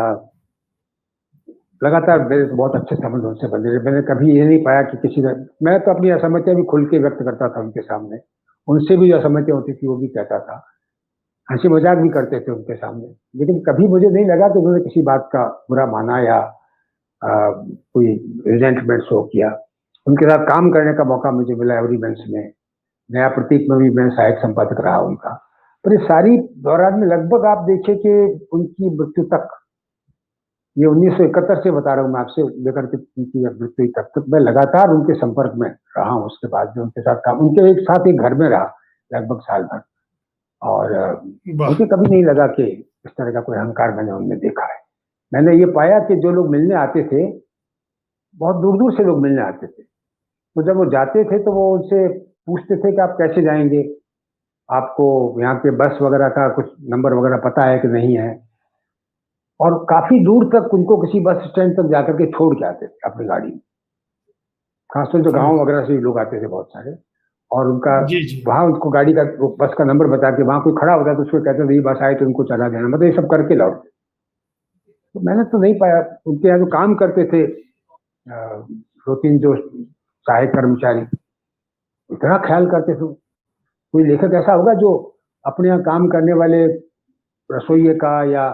लगातार मेरे बहुत अच्छे संबंध उनसे बने रहे। मैंने कभी ये नहीं पाया कि किसी ने, मैं तो अपनी असहमतियां भी खुल के व्यक्त करता था उनके सामने, उनसे भी जो असहमतियां होती थी वो भी कहता था, हंसी मजाक भी करते थे उनके सामने। लेकिन कभी मुझे नहीं लगा कि उन्होंने किसी बात का बुरा माना या कोई रिजेंटमेंट शो किया। उनके साथ काम करने का मौका मुझे मिला एवरीबेंस में, नया प्रतीक में भी मैं सहायक संपादक रहा उनका। पर इस सारी दौरान में लगभग आप देखिए कि उनकी मृत्यु तक, ये 1971 से बता रहा हूँ मैं आपसे, लेकर के उनकी मृत्यु तक मैं लगातार उनके संपर्क में रहा हूँ। उसके बाद जो उनके साथ काम, उनके एक साथ एक घर में रहा लगभग साल भर। और
वाह
मुझे कभी नहीं लगा कि इस तरह का कोई अहंकार मैंने उनमें देखा है। मैंने ये पाया कि जो लोग मिलने आते थे, बहुत दूर दूर से लोग मिलने आते थे, तो जब वो जाते थे तो वो उनसे पूछते थे कि आप कैसे जाएंगे, आपको यहाँ के बस वगैरह का कुछ नंबर वगैरह पता है कि नहीं है। और काफी दूर तक उनको किसी बस स्टैंड तक जाकर के छोड़ के आते थे अपनी गाड़ी में। खासतौर जो
ओह!
गाँव वगैरह से लोग आते थे बहुत सारे, और उनका
जी, जी।
वहाँ उनको गाड़ी का बस का नंबर बता के वहाँ कोई खड़ा होता तो उसको कहते थे ये बस आई तो उनको चढ़ा देना, मतलब ये सब करके लौटते। तो मैंने तो नहीं पाया, उनके यहाँ जो काम करते थे 2-3 जो सहायक कर्मचारी, इतना ख्याल करते थे। कोई लेखक ऐसा होगा जो अपने यहाँ काम करने वाले रसोइये का या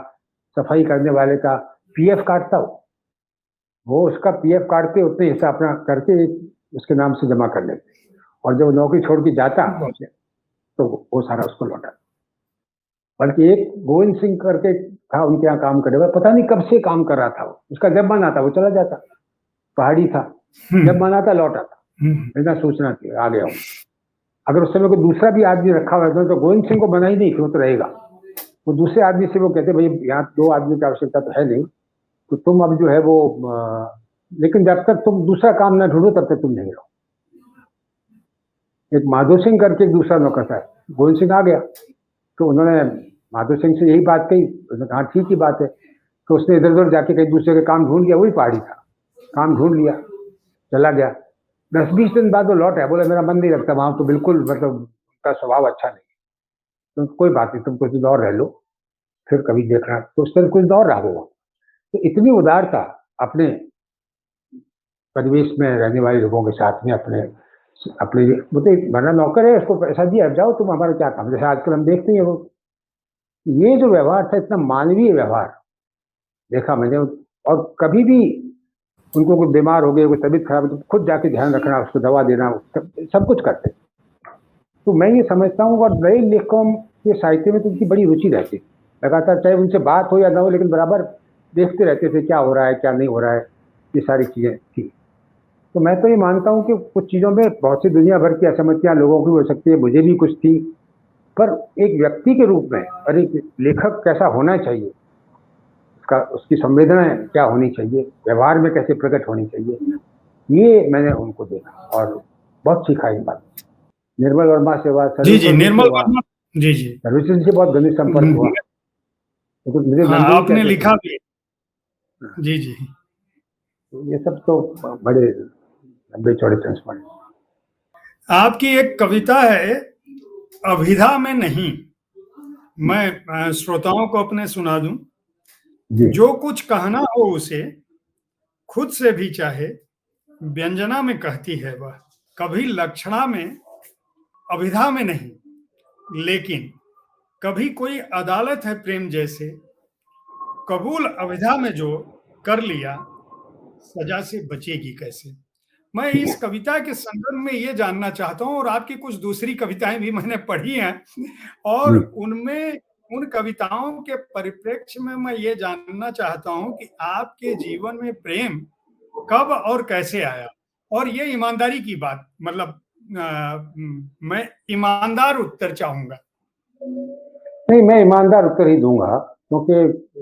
सफाई करने वाले का पीएफ काटता हो, वो उसका पीएफ काट के उतने हिस्सा अपना करके उसके नाम से जमा कर लेते, और जब नौकरी छोड़ के जाता
बहुत
तो वो सारा उसको लौटा। बल्कि एक गोविंद सिंह करके था उनके यहाँ काम करे हुआ, पता नहीं कब से काम कर रहा था वो, उसका जब मन आता वो चला जाता, पहाड़ी था, जब मन आता लौट आता, बिना सोचना थी आ गया हूँ। अगर उस समय कोई दूसरा भी आदमी रखा हुआ है तो गोविंद सिंह को बना ही नहीं, वो तो रहेगा। वो दूसरे आदमी से वो कहते भाई यहाँ 2 आदमी की आवश्यकता तो है नहीं, तो तुम अब जो है वो लेकिन जब तक तुम दूसरा काम ना ढूंढो तब तक तुम नहीं रहो। एक माधो सिंह करके एक दूसरा नौकर था, गोविंद सिंह आ गया तो उन्होंने माधो सिंह से यही बात कही, उसने कहा ठीक ही बात है। तो उसने इधर उधर जाके कहीं दूसरे का काम ढूंढ लिया, वही पहाड़ी था, काम ढूंढ लिया, चला गया। 10-20 दिन बाद वो लौट आया, बोला मेरा मन नहीं लगता वहां, तो बिल्कुल मतलब उनका स्वभाव अच्छा नहीं, तो कोई बात नहीं तुम कुछ दिन और रह लो, फिर कभी देखना। तो उस तरह कुछ दिन और रहा वो। तो इतनी उदारता अपने परिवेश में रहने वाले लोगों के साथ में, अपने अपने बोलते वरना नौकर है उसको पैसा दिया जाओ तुम हमारा क्या काम, जैसे आजकल हम देखते हैं वो, ये जो व्यवहार था इतना मानवीय व्यवहार देखा मैंने। और कभी भी उनको कोई बीमार हो गए, कोई तबीयत खराब हो तो खुद जाके ध्यान रखना, उसको दवा देना, सब कुछ करते। तो मैं ये समझता हूँ, और नए लेखकों के साहित्य में तो उनकी बड़ी रुचि रहती, लगातार चाहे उनसे बात हो या ना हो, लेकिन बराबर देखते रहते थे क्या हो रहा है क्या नहीं हो रहा है, ये सारी चीजें थी। तो मैं तो ये मानता हूँ कि कुछ चीजों में बहुत सी दुनिया भर की असहमतियां लोगों की हो सकती है, मुझे भी कुछ थी, पर एक व्यक्ति के रूप में और एक लेखक कैसा होना चाहिए, उसका उसकी संवेदनाएं क्या होनी चाहिए, व्यवहार में कैसे प्रकट होनी चाहिए, ये मैंने उनको देखा और बहुत सीखा इन बात। निर्मल वर्मा से हुआ,
जी, जी,
सर्वेश्वर जी से
निर्मल
हुआ,
वर्मा। जी, जी।
सर्वेश्वर जी से बहुत घनिष्ठ संपर्क हुआ, तो मुझे
हाँ,
नंदू ही
आपने
कहते थे।
लिखा भी। जी, जी।
तो ये सब तो बड़े लंबे चौड़े संस्मरण।
आपकी एक कविता है, अभिधा में नहीं। मैं श्रोताओं को अपने सुना दूं।
जी
जो कुछ कहना हो उसे खुद से भी चाहे, व्यंजना में कहती है वह, कभी लक्षणा में, अभिधा में नहीं। लेकिन कभी कोई अदालत है प्रेम जैसे, कबूल अभिधा में जो कर लिया, सजा से बचेगी कैसे। मैं इस कविता के संदर्भ में ये जानना चाहता हूँ, और आपकी कुछ दूसरी कविताएं भी मैंने पढ़ी हैं, और
जी
उनमें उन कविताओं के परिप्रेक्ष्य में मैं ये जानना चाहता हूँ कि आपके जीवन में प्रेम कब और कैसे आया। और ये ईमानदारी की बात, मतलब मैं ईमानदार उत्तर चाहूंगा।
नहीं, मैं ईमानदार उत्तर ही दूंगा, क्योंकि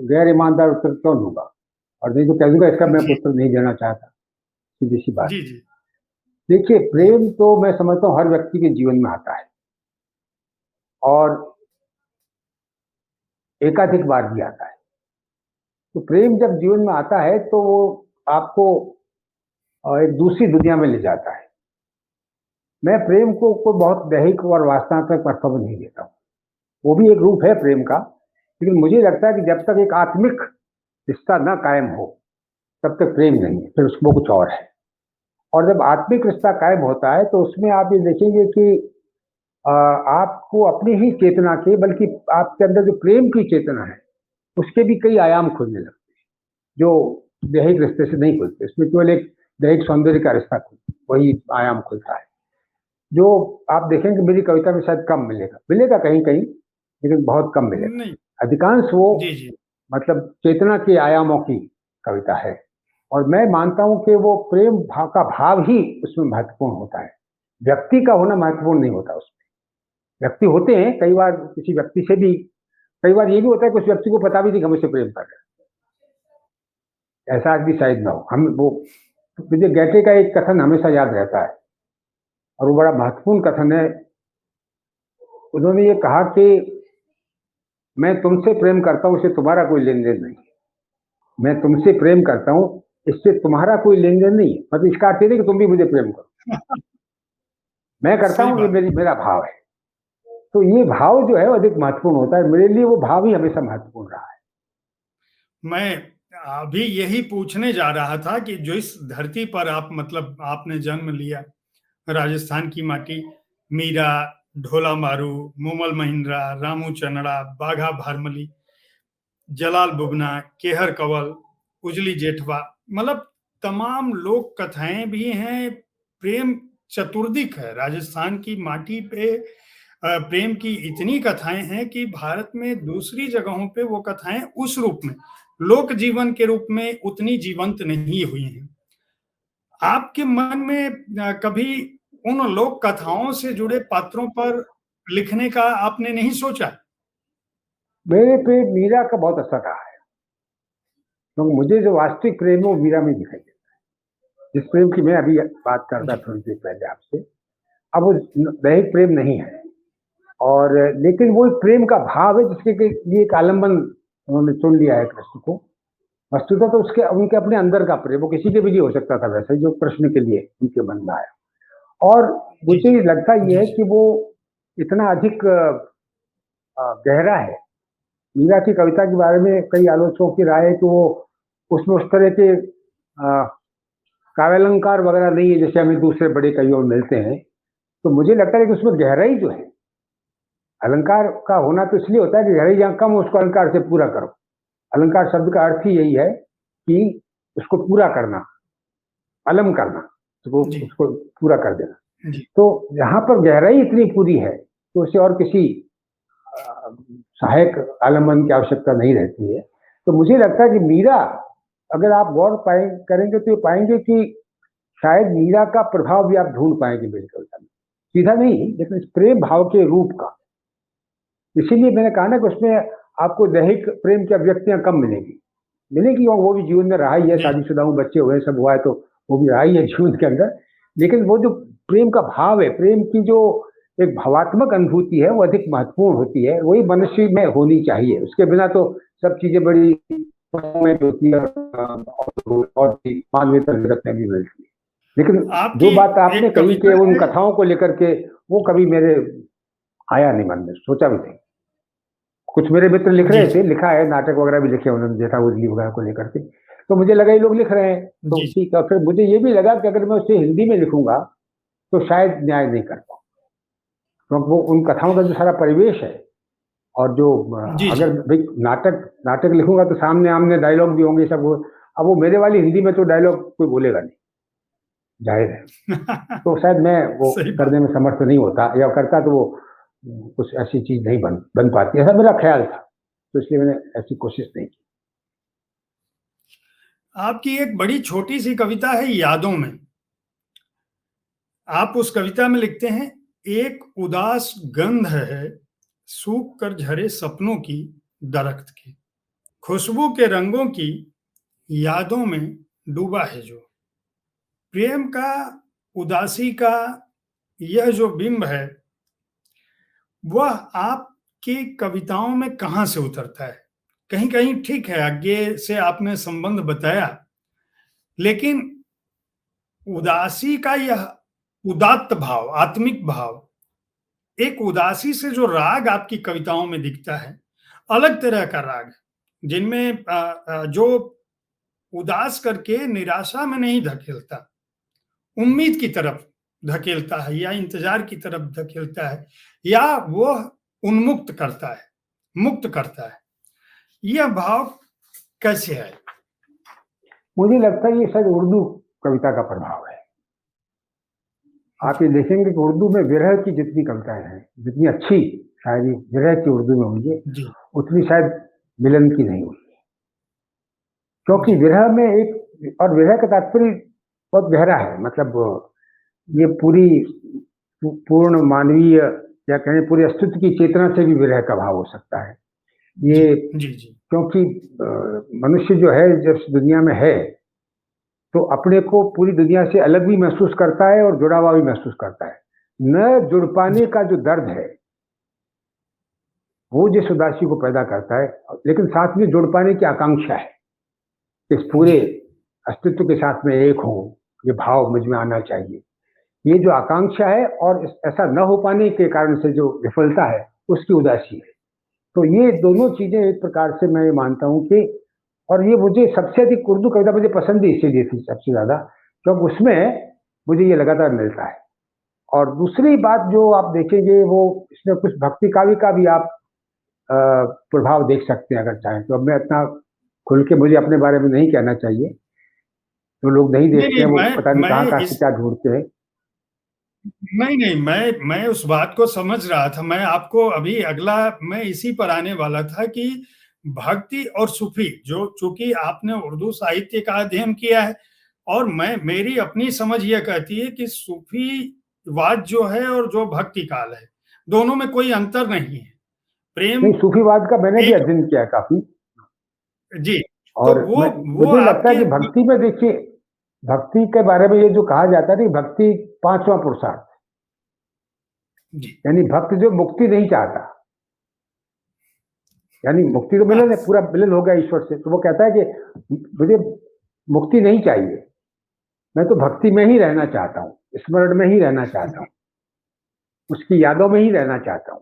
गैर ईमानदार उत्तर क्यों दूंगा, और नहीं तो कह दूंगा इसका मैं
जी,
उत्तर नहीं देना चाहता, सीधी सी बात।
जी, जी,
देखिए
जी,
प्रेम तो मैं समझता हूँ हर व्यक्ति के जीवन में आता है, और एकाधिक बार भी आता है। तो प्रेम जब जीवन में आता है तो वो आपको एक दूसरी दुनिया में ले जाता है। मैं प्रेम को कोई बहुत दैहिक और वास्तविक महत्व नहीं देता हूँ, वो भी एक रूप है प्रेम का, लेकिन मुझे लगता है कि जब तक एक आत्मिक रिश्ता न कायम हो तब तक प्रेम नहीं है, फिर उसको कुछ और है। और जब आत्मिक रिश्ता कायम होता है तो उसमें आप ये देखेंगे कि आपको अपनी ही चेतना के, बल्कि आपके अंदर जो प्रेम की चेतना है उसके भी कई आयाम खुलने लगते हैं, जो दैहिक रिश्ते से नहीं खुलते। इसमें केवल एक दैहिक सौंदर्य का रिश्ता वही आयाम खुलता है, जो आप देखेंगे मेरी कविता में शायद कम मिलेगा, मिलेगा कहीं कहीं, लेकिन बहुत कम मिलेगा।
नहीं।
अधिकांश वो
जी, जी,
मतलब चेतना के आयामों की कविता है, और मैं मानता हूं कि वो प्रेम भाव का भाव ही उसमें महत्वपूर्ण होता है, व्यक्ति का होना महत्वपूर्ण नहीं होता उसमें। व्यक्ति होते हैं कई बार, किसी व्यक्ति से भी कई बार ये भी होता है कि उस व्यक्ति को पता भी नहीं कि हम उससे प्रेम कर रहे हैं, ऐसा भी शायद ना हो। हम वो, मुझे गैटे का एक कथन हमेशा याद रहता है, और वो बड़ा महत्वपूर्ण कथन है। उन्होंने ये कहा कि मैं तुमसे प्रेम करता हूं, उससे तुम्हारा कोई लेन देन नहीं, मैं तुमसे प्रेम करता हूं, इससे तुम्हारा कोई लेन देन नहीं है, मतलब इसका अर्थ नहीं कि तुम भी मुझे प्रेम करो, मैं करता
सही
हूँ, ये
बात।
मेरा भाव है। तो ये भाव जो है वो अधिक महत्वपूर्ण होता है, मेरे लिए वो भाव ही हमेशा महत्वपूर्ण रहा है।
मैं अभी यही पूछने जा रहा था कि जो इस धरती पर आप मतलब आपने जन्म लिया, राजस्थान की माटी, मीरा, ढोला मारू, मूमल महिंद्रा, रामू चंद्रा, बाघा भारमली, जलाल बुगना, केहर कंवल, उजली जेठवा, मतलब तमाम लोक कथाएं भी हैं। प्रेम चतुर्दिक है राजस्थान की माटी पे। प्रेम की इतनी कथाएं हैं कि भारत में दूसरी जगहों पे वो कथाएं उस रूप में, लोक जीवन के रूप में उतनी जीवंत नहीं हुई हैं। आपके मन में कभी उन लोक कथाओं से जुड़े पात्रों पर लिखने का आपने नहीं सोचा?
मेरे पे मीरा का बहुत असर रहा है, तो मुझे जो वास्तविक प्रेम है वो मीरा में दिखाई देता है। जिस प्रेम की मैं अभी बात कर रहा
जी,
था थोड़ी देर पहले आपसे, अब वो दैहिक प्रेम नहीं है, और लेकिन वो एक प्रेम का भाव है जिसके लिए एक आलम्बन उन्होंने चुन लिया है कृष्ण को। वस्तुतः तो उसके उनके अपने अंदर का प्रेम, वो किसी के भी लिए हो सकता था वैसे, जो कृष्ण के लिए उनके मन में आया। और
जी,
मुझे
जी,
लगता ये
जी,
है
जी,
कि वो इतना अधिक गहरा है। मीरा की कविता के बारे में कई आलोचकों की राय है कि वो उसमें उस तरह के काव्यालंकार वगैरह नहीं है जैसे हमें दूसरे बड़े कवियों में मिलते हैं। तो मुझे लगता है कि उसमें गहराई जो है, अलंकार का होना तो इसलिए होता है कि गहराई जहाँ कम हो उसको अलंकार से पूरा करो। अलंकार शब्द का अर्थ ही यही है कि उसको पूरा करना, अलम करना,
जी,
उसको पूरा कर देना।
जी।
तो यहाँ पर गहराई इतनी पूरी है तो उसे और किसी अ, सहायक आलम्बन की आवश्यकता नहीं रहती है। तो मुझे लगता है कि मीरा, अगर आप गौर करेंगे तो ये पाएंगे कि शायद मीरा का प्रभाव भी आप ढूंढ पाएंगे मेरी कविता में, सीधा नहीं लेकिन इस प्रेम भाव के रूप का। इसीलिए मैंने कहा ना कि उसमें आपको दैहिक प्रेम की अभिव्यक्तियां कम मिलेगी, मिलेगी और वो भी जीवन में रहा ही है,
जी,
शादीशुदा हूँ, बच्चे हुए, सब हुआ है, तो वो भी रहा ही है जीवन के अंदर। लेकिन वो जो प्रेम का भाव है, प्रेम की जो एक भावात्मक अनुभूति है, वो अधिक महत्वपूर्ण होती है, वही मनुष्य में होनी चाहिए। उसके बिना तो सब चीजें बड़ी होती है, और मानवीय जगत में भी मिलती है। लेकिन
आपकी
जो बात आपने
एक
कही कि
कविता
उन
है।
कथाओं को लेकर के, वो कभी मेरे आया नहीं मन में, सोचा भी नहीं। कुछ मेरे मित्र लिख
जी,
रहे थे,
जी,
लिखा है, नाटक वगैरह भी लिखे उन्होंने, जेठा उजली वगैरह को लेकर के, तो मुझे लगा ये लोग लिख रहे हैं तो
जी,
ठीक है। फिर मुझे ये भी लगा कि अगर मैं उसे हिंदी में लिखूंगा तो शायद न्याय नहीं कर पाऊँ, क्योंकि वो उन कथाओं का जो सारा परिवेश है, और जो
जी, जी।
अगर भाई नाटक नाटक लिखूंगा तो सामने आमने डायलॉग भी होंगे सब, अब वो मेरे वाली हिंदी में तो डायलॉग कोई बोलेगा नहीं, जाहिर है। तो शायद मैं वो
सही बात।
करने में समर्थ नहीं होता, या करता तो वो कुछ ऐसी चीज नहीं बन बन पाती, ऐसा मेरा ख्याल था। तो इसलिए मैंने ऐसी कोशिश नहीं की।
आपकी एक बड़ी छोटी-सी कविता है यादों में। आप उस कविता में लिखते हैं, एक उदास गंध है, सूख कर झरे सपनों की, दरख्त की। खुशबू के रंगों की यादों में डूबा है जो। प्रेम का, उदासी का यह जो बिंब है, वह आपकी कविताओं में कहाँ से उतरता है? कहीं-कहीं ठीक है, आगे से आपने संबंध बताया, लेकिन उदासी का यह उदात्त भाव, आत्मिक भाव, एक उदासी से जो राग आपकी कविताओं में दिखता है, अलग तरह का राग, जिनमें जो उदास करके निराशा में नहीं धकेलता, उम्मीद की तरफ धकेलता है या इंतजार की तरफ धकेलता है, या वह उन्मुक्त करता है, मुक्त करता है। यह भाव कैसे है?
मुझे लगता है ये शायद उर्दू कविता का प्रभाव है। आप ये
जी,
देखेंगे कि उर्दू में विरह की जितनी कविताएं हैं, जितनी अच्छी शायरी विरह की उर्दू में हुई है,
जी,
उतनी शायद मिलन की नहीं हुई। क्योंकि
जी,
विरह में एक, और विरह का तात्पर्य बहुत गहरा है, मतलब ये पूरी पूर्ण मानवीय, या कहें पूरे अस्तित्व की चेतना से भी विरह का भाव हो सकता है
जी,
ये।
जी, जी,
क्योंकि मनुष्य जो है जब इस दुनिया में है तो अपने को पूरी दुनिया से अलग भी महसूस करता है और जुड़ा हुआ भी महसूस करता है। न जुड़ पाने
जी,
का जो दर्द है वो जिस उदासी को पैदा करता है, लेकिन साथ में जुड़ पाने की आकांक्षा है इस पूरे
जी,
अस्तित्व के साथ में एक हूँ, ये भाव मुझ में आना चाहिए। ये जो आकांक्षा है और ऐसा न हो पाने के कारण से जो विफलता है उसकी उदासी है। तो ये दोनों चीजें एक प्रकार से मैं मानता हूँ कि, और ये मुझे सबसे अधिक उर्दू कविता मुझे पसंद ही इसीलिए थी सबसे ज्यादा, क्योंकि उसमें मुझे ये लगातार मिलता है। और दूसरी बात जो आप देखेंगे वो इसमें कुछ भक्ति काव्य का भी आप प्रभाव देख सकते हैं अगर चाहें तो। अब मैं इतना खुल के मुझे अपने बारे में नहीं कहना चाहिए, जो लोग नहीं
नहीं
देखते
नहीं
हैं वो पता नहीं
मैं
कहाँ कहाँ से
इस
क्या ढूंढते हैं।
नहीं नहीं मैं उस बात को समझ रहा था। मैं आपको अभी अगला मैं इसी पर आने वाला था कि भक्ति और सूफी, जो चूंकि आपने उर्दू साहित्य का अध्ययन किया है, और मैं मेरी अपनी समझ यह कहती है कि सूफीवाद जो है और जो भक्ति काल है, दोनों में कोई अंतर नहीं है। प्रेम
नहीं, सूफीवाद का मैंने भी
एक,
अध्ययन किया है काफी।
जी, तो
और
वो वो
मुझे लगता है
आपके,
कि भक्ति में देखिए, भक्ति के बारे में ये जो कहा जाता है कि भक्ति पांचवा पुरुषार्थ,
जी
यानी भक्त जो मुक्ति नहीं चाहता, यानी मुक्ति तो मिलन है,
बस,
पूरा मिलन हो गया ईश्वर से, तो वो कहता है कि मुझे मुक्ति नहीं चाहिए, मैं तो भक्ति में ही रहना चाहता हूँ, स्मरण में ही रहना चाहता हूँ, उसकी यादों में ही रहना चाहता हूँ।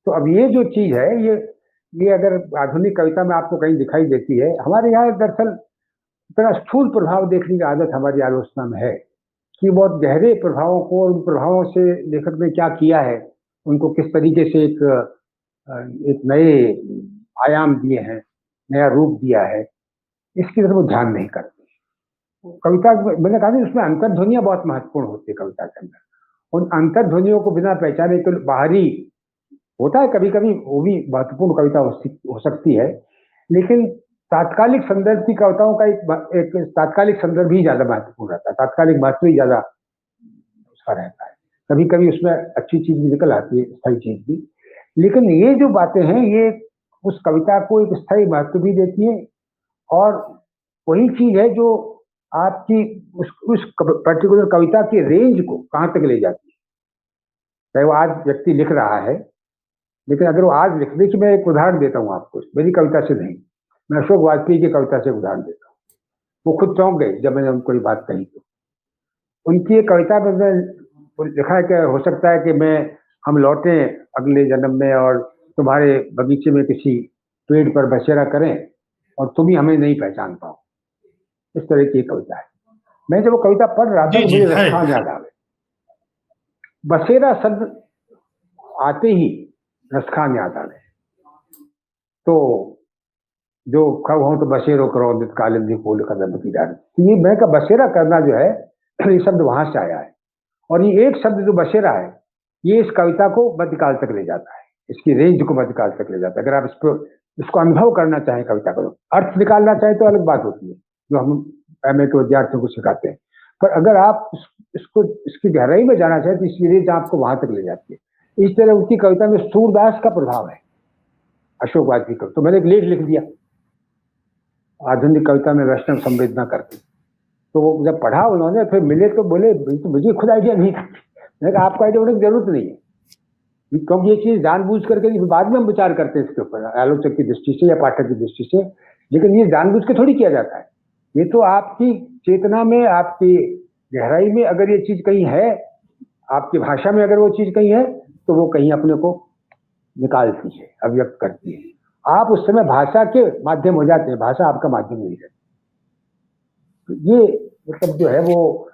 तो अब ये जो चीज है, ये अगर आधुनिक कविता में आपको कहीं दिखाई देती है, हमारे यहाँ दरअसल इतना स्थूल प्रभाव देखने की आदत हमारी आलोचना में है कि बहुत गहरे प्रभावों को, उन प्रभावों से लेखक ने क्या किया है, उनको किस तरीके से एक नए आयाम दिए हैं, नया रूप दिया है, इसकी तरफ वो ध्यान नहीं करते। कविता मैंने कहा कि उसमें अंतर्ध्वनियां बहुत महत्वपूर्ण होती है कविता के अंदर। उन अंतर्ध्वनियों को बिना पहचाने तो बाहरी होता है, कभी कभी वो भी महत्वपूर्ण कविता हो सकती है, लेकिन तात्कालिक संदर्भ की कविताओं का एक तात्कालिक संदर्भ ही ज्यादा महत्वपूर्ण रहता है, तात्कालिक महत्व ही ज्यादा उसका रहता है। कभी कभी उसमें अच्छी चीज भी निकल आती है, स्थायी चीज भी, लेकिन ये जो बातें हैं ये उस कविता को एक स्थायी महत्व भी देती है। और वही चीज है जो आपकी उस पर्टिकुलर कविता की रेंज को कहां तक ले जाती है। चाहे वो आज व्यक्ति लिख रहा है, लेकिन अगर वो आज लिख, देखिए मैं एक उदाहरण देता हूँ आपको, मेरी कविता से नहीं, मैं अशोक वाजपेयी की कविता से उदाहरण देता हूँ। वो खुद चौंक गए जब मैंने उनको ये बात कही। तो उनकी एक कविता में लिखा है कि हो सकता है कि हम लौटे अगले जन्म में और तुम्हारे बगीचे में किसी पेड़ पर बसेरा करें और तुम ही हमें नहीं पहचान पाओ। इस तरह की कविता है। मैं जब वो कविता पढ़ रहा था
जी
तो
जी
मुझे
है।
रसखान याद आ गए। बसेरा शब्द आते ही रसखान याद आ गए। तो जो कब हो तो बसेरो करो नित कालिंदी फूल कदम की डाली, तो ये मैं का बसेरा करना जो है ये शब्द वहां से आया है। और ये एक शब्द जो बसेरा है, ये इस कविता को मध्यकाल तक ले जाता है, इसकी रेंज को मध्यकाल तक ले जाता है। अगर आप इसको अनुभव करना चाहें कविता को, अर्थ निकालना चाहें तो अलग बात होती है, जो हम एमए के विद्यार्थियों को सिखाते हैं। पर अगर आप इसको इसकी गहराई में जाना चाहें तो इसकी रेंज आपको वहां तक ले जाती है। इस तरह उनकी कविता में सूरदास का प्रभाव है, अशोक वाजपेयी का। तो मैंने एक लेख लिख दिया, आधुनिक कविता में वैष्णव संवेदना करके। तो वो जब पढ़ा उन्होंने, फिर मिले तो बोले तो मुझे खुद आइडिया नहीं था। मैंने कहा आपको आइडिया होने की जरूरत नहीं है, क्योंकि ये चीज जानबूझ करके बाद में हम विचार करते हैं इसके ऊपर आलोचक की दृष्टि से या पाठक की दृष्टि से, लेकिन ये जानबूझ के थोड़ी किया जाता है। ये तो आपकी चेतना में, आपकी गहराई में अगर ये चीज कहीं है, आपकी भाषा में अगर वो चीज कहीं है, तो वो कहीं अपने को निकालती है, अभिव्यक्त करती है। आप उस समय भाषा के माध्यम हो जाते हैं, भाषा आपका माध्यम नहीं है। तो ये मतलब जो है वो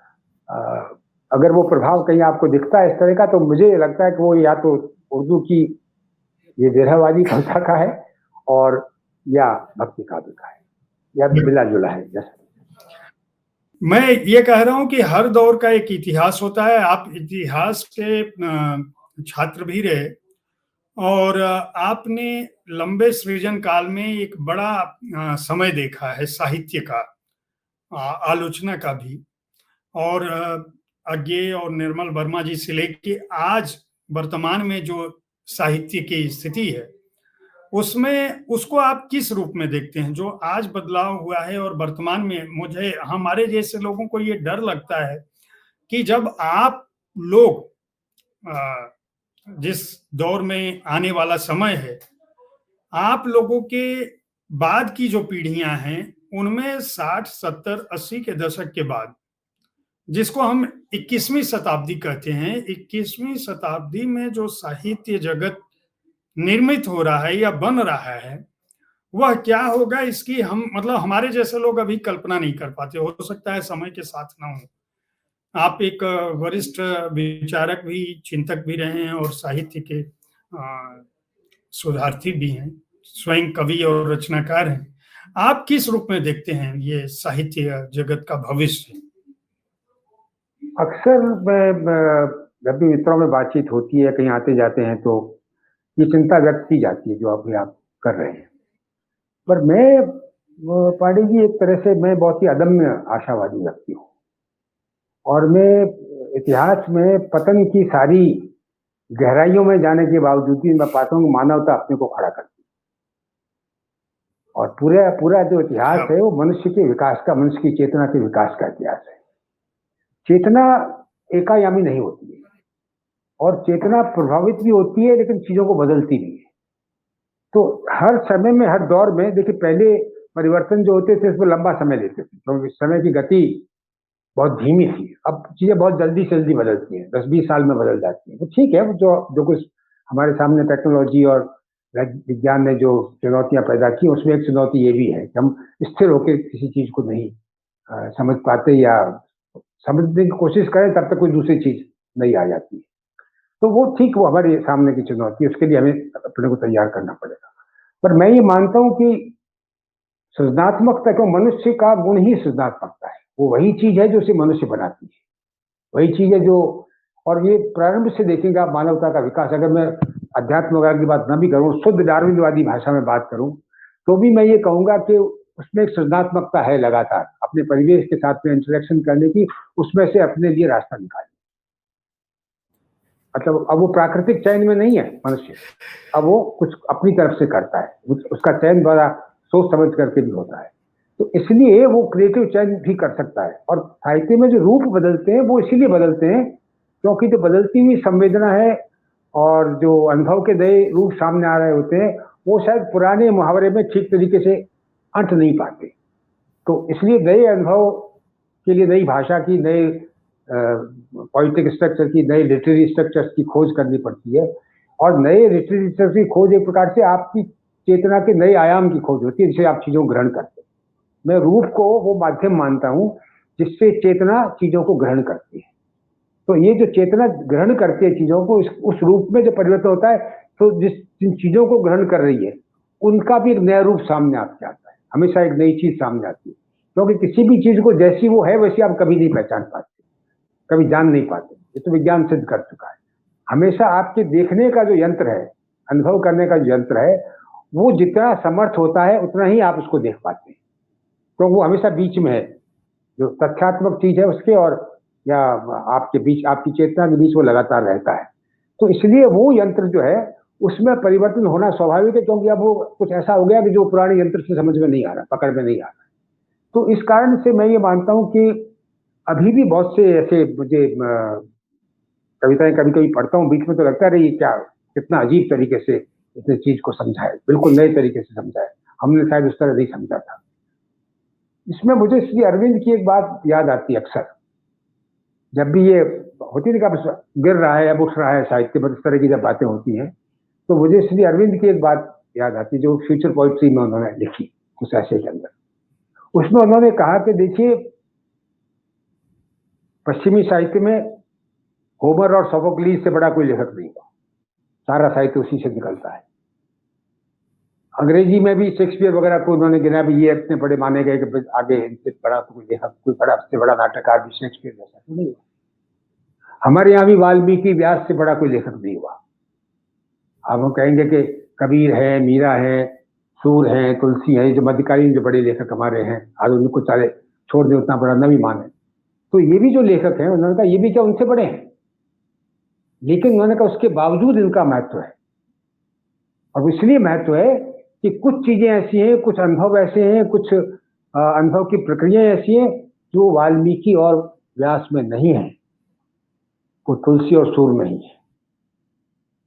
अगर वो प्रभाव कहीं आपको दिखता है इस तरह का, तो मुझे लगता है कि वो या तो उर्दू की ये विरहवादी कविता का है और या भक्ति काव्य का है, या मिला जुला है। जैसा
मैं ये कह रहा हूं कि हर दौर का एक इतिहास होता है। आप इतिहास के छात्र भी रहे, और आपने लंबे सृजन काल में एक बड़ा समय देखा है साहित्य का, आलोचना का भी। और अज्ञेय और निर्मल वर्मा जी से लेके आज वर्तमान में जो साहित्य की स्थिति है, उसमें उसको आप किस रूप में देखते हैं जो आज बदलाव हुआ है? और वर्तमान में मुझे, हमारे जैसे लोगों को ये डर लगता है कि जब आप लोग जिस दौर में आने वाला समय है, आप लोगों के बाद की जो पीढ़ियां हैं उनमें 60, 70, 80 के दशक के बाद, जिसको हम 21वीं शताब्दी कहते हैं, 21वीं शताब्दी में जो साहित्य जगत निर्मित हो रहा है या बन रहा है, वह क्या होगा इसकी हम मतलब हमारे जैसे लोग अभी कल्पना नहीं कर पाते। हो सकता है समय के साथ ना हो। आप एक वरिष्ठ विचारक भी, चिंतक भी रहे हैं और साहित्य के शोधार्थी भी हैं, स्वयं कवि और रचनाकार हैं। आप किस रूप में देखते हैं ये साहित्य जगत का भविष्य?
अक्सर जब भी मित्रों में बातचीत होती है, कहीं आते जाते हैं, तो ये चिंता व्यक्त की जाती है जो अभी आप कर रहे हैं। पर मैं पांडे जी, एक तरह से मैं बहुत ही अदम्य आशावादी व्यक्ति हूँ, और मैं इतिहास में पतन की सारी गहराइयों में जाने के बावजूद भी मैं पाता हूँ मानवता अपने को खड़ा करती है। और पूरा पूरा जो इतिहास है वो मनुष्य के विकास का, मनुष्य की चेतना के विकास का इतिहास है। चेतना एकायामी नहीं होती है, और चेतना प्रभावित भी होती है, लेकिन चीजों को बदलती भी है। तो हर समय में, हर दौर में, देखिए, पहले परिवर्तन जो होते थे उसमें लंबा समय लेते थे, क्योंकि समय की गति बहुत धीमी थी। अब चीजें बहुत जल्दी से जल्दी बदलती हैं, 10-20 साल में बदल जाती हैं। तो ठीक है, जो जो कुछ हमारे सामने टेक्नोलॉजी और विज्ञान ने जो चुनौतियां पैदा की, उसमें एक चुनौती ये भी है कि हम स्थिर होकर किसी चीज को नहीं समझ पाते, या समझने की कोशिश करें तब तक कोई दूसरी चीज नहीं आ जाती। तो वो ठीक, वो हमारे सामने की चुनौती है, उसके लिए हमें अपने को तैयार करना पड़ेगा। पर मैं ये मानता हूं कि सृजनात्मकता, क्यों, मनुष्य का गुण ही सृजनात्मकता है। वो वही चीज है जो उसे मनुष्य बनाती है, वही चीज है जो, और ये प्रारंभ से देखेंगे आप, मानवता का विकास, अगर मैं अध्यात्म वगैरह की बात न भी करूं, शुद्ध डार्विनवादी भाषा में बात करूं, तो भी मैं ये कहूंगा कि उसमें एक सृजनात्मकता है, लगातार अपने परिवेश के साथ में इंटरेक्शन करने की, उसमें से अपने लिए रास्ता निकालने। मतलब अब वो प्राकृतिक चयन में नहीं है मनुष्य, अब वो कुछ अपनी तरफ से करता है, उसका चयन बड़ा सोच समझ करके भी होता है। तो इसलिए वो क्रिएटिव चयन भी कर सकता है। और साहित्य में जो रूप बदलते हैं वो इसीलिए बदलते हैं क्योंकि जो बदलती हुई संवेदना है और जो अनुभव के नए रूप सामने आ रहे होते हैं, वो शायद पुराने मुहावरे में ठीक तरीके से अंट नहीं पाते। तो इसलिए नए अनुभव के लिए नई भाषा की, नए पोइटिक स्ट्रक्चर की, नए लिटरेरी स्ट्रक्चर्स की खोज करनी पड़ती है। और नए लिटरेरी स्ट्रक्चर की खोज एक प्रकार से आपकी चेतना के नए आयाम की खोज होती है, जिसे आप चीजों को ग्रहण करते हैं। मैं रूप को वो माध्यम मानता हूं जिससे चेतना चीजों को ग्रहण करती है। तो ये जो चेतना ग्रहण करती है चीजों को, उस रूप में जो परिवर्तन होता है, तो जिन चीजों को ग्रहण कर रही है उनका भी एक नया रूप सामने आपके आता है, हमेशा एक नई चीज सामने आती है। क्योंकि किसी भी चीज को जैसी वो है वैसी आप कभी नहीं पहचान पाते, कभी जान नहीं पाते। ये तो विज्ञान सिद्ध कर चुका है। हमेशा आपके देखने का जो यंत्र है, अनुभव करने का जो यंत्र है, वो जितना समर्थ होता है उतना ही आप उसको देख पाते हैं, क्योंकि वो हमेशा बीच में है। जो तथ्यात्मक चीज है उसके और या आपके बीच, आपकी चेतना के बीच वो लगातार रहता है। तो इसलिए वो यंत्र जो है उसमें परिवर्तन होना स्वाभाविक है, क्योंकि अब वो कुछ ऐसा हो गया कि जो पुराने यंत्र से समझ में नहीं आ रहा, पकड़ में नहीं आ रहा। तो इस कारण से मैं ये मानता हूं कि अभी भी बहुत से ऐसे, मुझे कविताएं कभी कभी पढ़ता हूँ बीच में, तो लगता है क्या कितना अजीब तरीके से इस चीज को समझाए, बिल्कुल नए तरीके से समझाए, हमने शायद उस तरह नहीं समझा था। इसमें मुझे श्री अरविंद की एक बात याद आती है अक्सर, जब भी ये होती है कि गिर रहा है, अब उठ रहा है साहित्य पर, इस तरह की जब बातें होती हैं, तो मुझे श्री अरविंद की एक बात याद आती है जो फ्यूचर पोइट्री में उन्होंने लिखी कुछ ऐसे के अंदर। उसमें उन्होंने कहा कि देखिए, पश्चिमी साहित्य में होमर और सोफोक्लीज से बड़ा कोई लेखक नहीं हुआ, सारा साहित्य उसी से निकलता है। अंग्रेजी में भी शेक्सपियर वगैरह को उन्होंने गिना भी, ये इतने बड़े माने गए कि आगे इनसे बड़ा तो कोई लेखक, कोई बड़ा से बड़ा नाटककार भी शेक्सपियर जैसा तो नहीं हुआ। हमारे यहाँ भी वाल्मीकि, व्यास से बड़ा कोई लेखक नहीं हुआ। अब हम कहेंगे कि कबीर है, मीरा है, सूर है, तुलसी है, जो मध्यकालीन जो बड़े लेखक हमारे हैं, आज उनको चाहे छोड़ दे, उतना बड़ा न भी माने। तो ये भी जो लेखक हैं, उन्होंने कहा ये भी क्या उनसे बड़े हैं, लेकिन उन्होंने कहा उसके बावजूद इनका महत्व है। और इसलिए महत्व है कि कुछ चीजें ऐसी हैं, कुछ अनुभव ऐसे हैं, कुछ अनुभव की प्रक्रियाएं ऐसी हैं जो वाल्मीकि और व्यास में नहीं है, को तुलसी और सूर में ही है।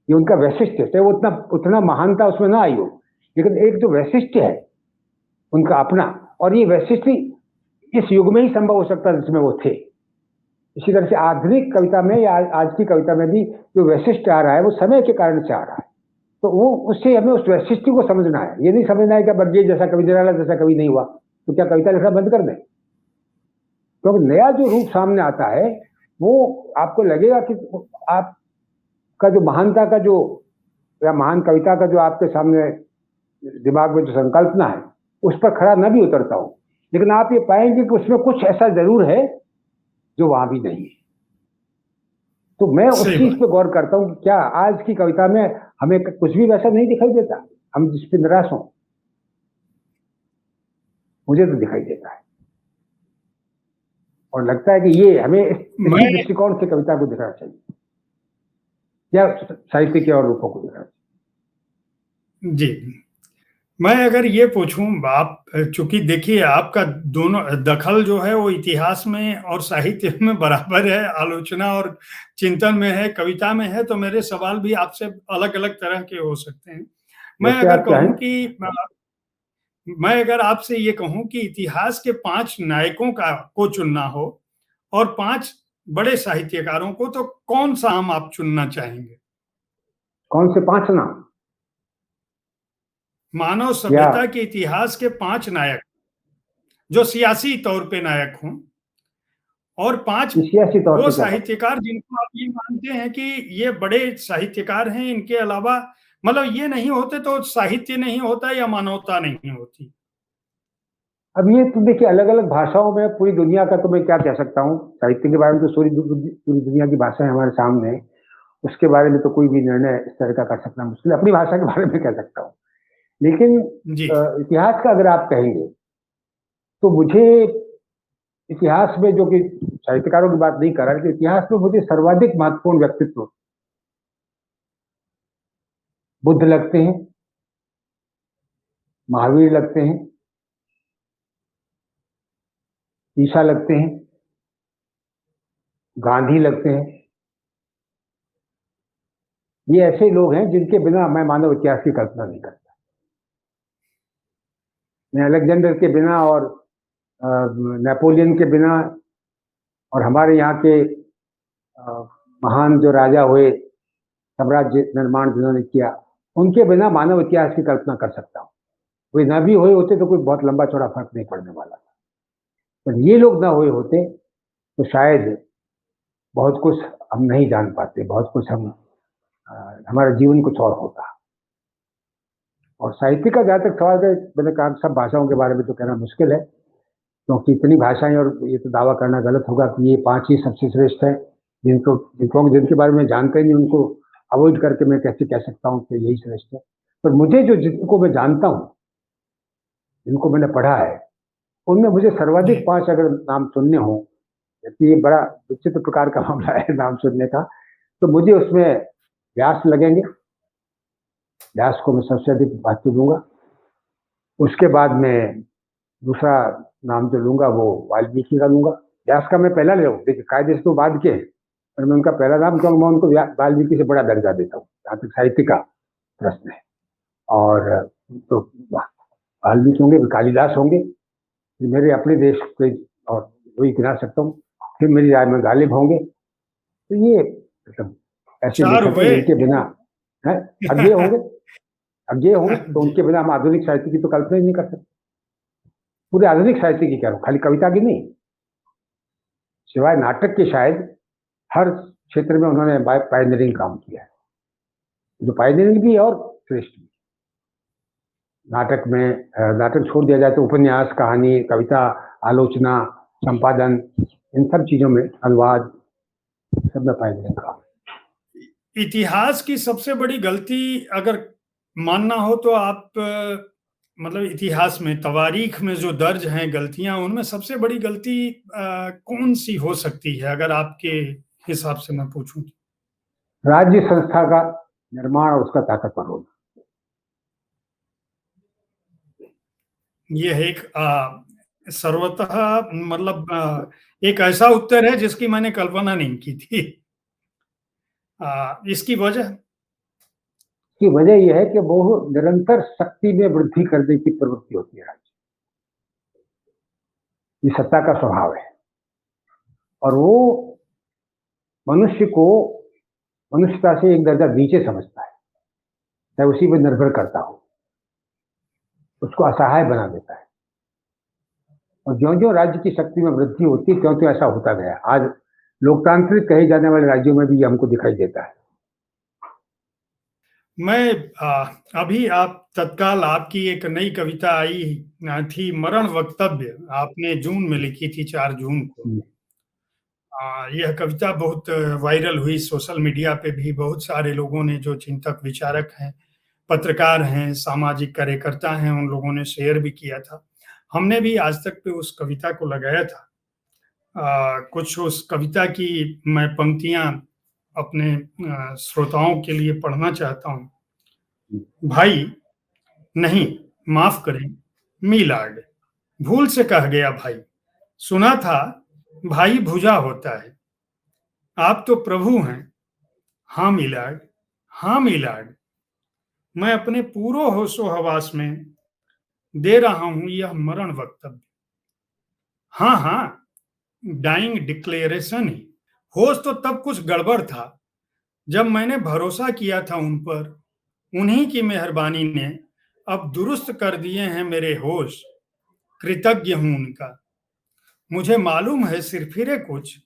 ये उनका वैशिष्ट्य है, वो उतना महानता उसमें ना आई हो, लेकिन एक जो वैशिष्ट्य है उनका अपना, और ये वैशिष्टि इस युग में ही संभव हो सकता है जिसमें वो थे। इसी तरह से आधुनिक कविता में या आज की कविता में भी जो वैशिष्ट आ रहा है वो समय के कारण से आ रहा है। तो वो उससे हमें उस वैशिष्टि को समझना है। ये नहीं समझना है कि अब ये जैसा कवि निराला जैसा कवि नहीं हुआ तो क्या कविता लिखना बंद कर दें? क्योंकि नया जो रूप सामने आता है वो आपको लगेगा कि आपका जो महानता का जो या महान कविता का जो आपके सामने दिमाग में जो संकल्पना है उस पर खड़ा न भी उतरता हो, लेकिन आप ये पाएंगे कि उसमें कुछ ऐसा जरूर है जो वहां भी नहीं है। तो मैं उस चीज पे गौर करता हूँ कि क्या आज की कविता में हमें कुछ भी वैसा नहीं दिखाई देता, हम जिस पे निराश हों? मुझे तो दिखाई देता है और लगता है कि ये हमें इसी दृष्टिकोण से कविता को दिखाना चाहिए या साहित्य के और रूपों को दिखाना चाहिए।
जी, मैं अगर ये पूछूं, आप चूंकि देखिए आपका दोनों दखल जो है वो इतिहास में और साहित्य में बराबर है, आलोचना और चिंतन में है, कविता में है, तो मेरे सवाल भी आपसे अलग-अलग तरह के हो सकते हैं। मैं अगर आपसे ये कहूं कि इतिहास के 5 नायकों को चुनना हो और 5 बड़े साहित्यकारों को, तो कौन सा नाम आप चुनना चाहेंगे?
कौन से 5 नाम?
मानव सभ्यता के इतिहास के 5 नायक जो सियासी तौर पे नायक हों और 5 वो साहित्यकार जिनको आप ये मानते हैं कि ये बड़े साहित्यकार हैं, इनके अलावा मतलब ये नहीं होते तो साहित्य नहीं होता या मानवता नहीं होती।
अब ये तो देखिए अलग-अलग भाषाओं में पूरी दुनिया का तो मैं क्या कह सकता हूँ, साहित्य के बारे में तो पूरी दुनिया की भाषाएं हमारे सामने है, उसके बारे में तो कोई भी निर्णय इस तरह का कर सकना मुश्किल है। अपनी भाषा के बारे में कह सकता हूँ, लेकिन इतिहास का अगर आप कहेंगे तो मुझे इतिहास में, जो कि साहित्यकारों की बात नहीं कर रहा, लेकिन इतिहास में मुझे सर्वाधिक महत्वपूर्ण व्यक्तित्व बुद्ध लगते हैं, महावीर लगते हैं, ईसा लगते हैं, गांधी लगते हैं। ये ऐसे लोग हैं जिनके बिना मैं मानव इतिहास की कल्पना नहीं करता। मैं अलेक्जेंडर के बिना और नेपोलियन के बिना और हमारे यहाँ के महान जो राजा हुए, साम्राज्य निर्माण जिन्होंने किया, उनके बिना मानव इतिहास की कल्पना कर सकता हूँ। वे न भी हुए होते तो कोई बहुत लंबा चौड़ा फर्क नहीं पड़ने वाला था, पर ये लोग ना हुए होते तो शायद बहुत कुछ हम नहीं जान पाते, बहुत कुछ हमारा जीवन कुछ और होता। और साहित्य का जहाँ तक सवाल है, मैंने कहा सब भाषाओं के बारे में तो कहना मुश्किल है, क्योंकि इतनी भाषाएं, और ये तो दावा करना गलत होगा कि ये 5 ही सबसे श्रेष्ठ है। जिनके बारे में जानते नहीं उनको अवॉइड करके मैं कैसे कह सकता हूँ कि यही श्रेष्ठ है। पर मुझे जिनको मैं जानता हूँ, जिनको मैंने पढ़ा है, उनमें मुझे सर्वाधिक 5 अगर नाम सुनने हो, ये बड़ा विचित्र प्रकार का मामला है नाम सुनने का, तो मुझे उसमें व्यास लगेंगे। व्यास को मैं सबसे अधिक महत्व दूंगा। उसके बाद में दूसरा नाम जो लूंगा वो वाल्मीकि का लूंगा। व्यास का मैं पहला ले लूँ, देखिए कायदे से तो बाद के, पर मैं उनका पहला नाम, क्योंकि मैं उनको वाल्मीकि से बड़ा दर्जा देता हूँ जहाँ तक साहित्य का प्रश्न है। और तो वाल्मीकि होंगे, कालिदास होंगे, मेरे अपने देश के और वही गिना सकता हूँ। फिर मेरी राय में गालिब होंगे। तो ये मतलब ऐसे लेखक हैं जिनके बिना है अज्ञेय होंगे, तो उनके बिना हम आधुनिक साहित्य की तो कल्पना ही नहीं कर सकते। पूरे आधुनिक साहित्य की कह रहा हूँ, खाली कविता की नहीं, सिवाय नाटक के शायद हर क्षेत्र में उन्होंने पायनियरिंग काम किया है, जो पायनियरिंग भी और श्रेष्ठ भी। नाटक छोड़ दिया जाए तो उपन्यास, कहानी, कविता, आलोचना, संपादन, इन सब चीजों में, अनुवाद, सब में पायनियरिंग काम।
इतिहास की सबसे बड़ी गलती अगर मानना हो तो आप मतलब इतिहास में, तवारीख में जो दर्ज हैं गलतियां, उनमें सबसे बड़ी गलती कौन सी हो सकती है अगर आपके हिसाब से मैं पूछूं?
राज्य संस्था का निर्माण और उसका ताकतवर होना।
यह एक सर्वतः मतलब एक ऐसा उत्तर है जिसकी मैंने कल्पना नहीं की थी। इसकी वजह
यह है कि वो निरंतर शक्ति में वृद्धि करने की प्रवृत्ति होती है राज्य। ये सत्ता का स्वभाव है और वो मनुष्य को मनुष्यता से एक दर्जा नीचे समझता है, चाहे उसी पर निर्भर करता हो, उसको असहाय बना देता है। और ज्यों ज्यों राज्य की शक्ति में वृद्धि होती है त्यों त्यों ऐसा होता गया। आज लोकतांत्रिक कहे जाने वाले राज्यों में भी ये हमको दिखाई देता है।
मैं अभी आप तत्काल आपकी एक नई कविता आई थी, मरण वक्तव्य, आपने जून में लिखी थी, 4 जून को। यह कविता बहुत वायरल हुई सोशल मीडिया पे भी। बहुत सारे लोगों ने, जो चिंतक विचारक हैं, पत्रकार हैं, सामाजिक कार्यकर्ता हैं, उन लोगों ने शेयर भी किया था। हमने भी आज तक पे उस कविता को लगाया था। कुछ उस कविता की मैं पंक्तियां अपने श्रोताओं के लिए पढ़ना चाहता हूँ। भाई नहीं, माफ करें मीलाड, भूल से कह गया भाई, सुना था भाई भुजा होता है, आप तो प्रभु हैं। हाँ मीलाड, हाँ मीलाड, मैं अपने पूरो होशो हवास में दे रहा हूं यह मरण वक्तव्य। हाँ हाँ, डाइंग डिक्लेरेशन ही। होश तो तब कुछ गड़बड़ था जब मैंने भरोसा किया था उन पर, उन्हीं की मेहरबानी ने अब दुरुस्त कर दिए हैं मेरे होश, कृतज्ञ हूं उनका। मुझे मालूम है सिरफिरे कुछ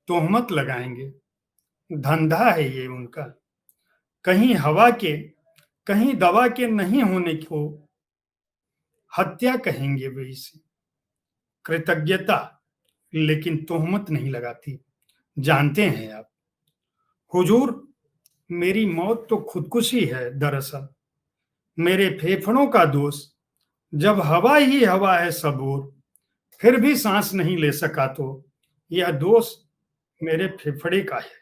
तोहमत लगाएंगे, धंधा है ये उनका। कहीं हवा के, कहीं दवा के नहीं होने को हत्या कहेंगे वे इसे। कृतज्ञता लेकिन तोहमत नहीं लगाती, जानते हैं आप हुजूर, मेरी मौत तो खुदकुशी है दरअसल, मेरे फेफड़ों का दोष। जब हवा ही हवा है सब ओर, फिर भी सांस नहीं ले सका तो यह दोष मेरे फेफड़े का है,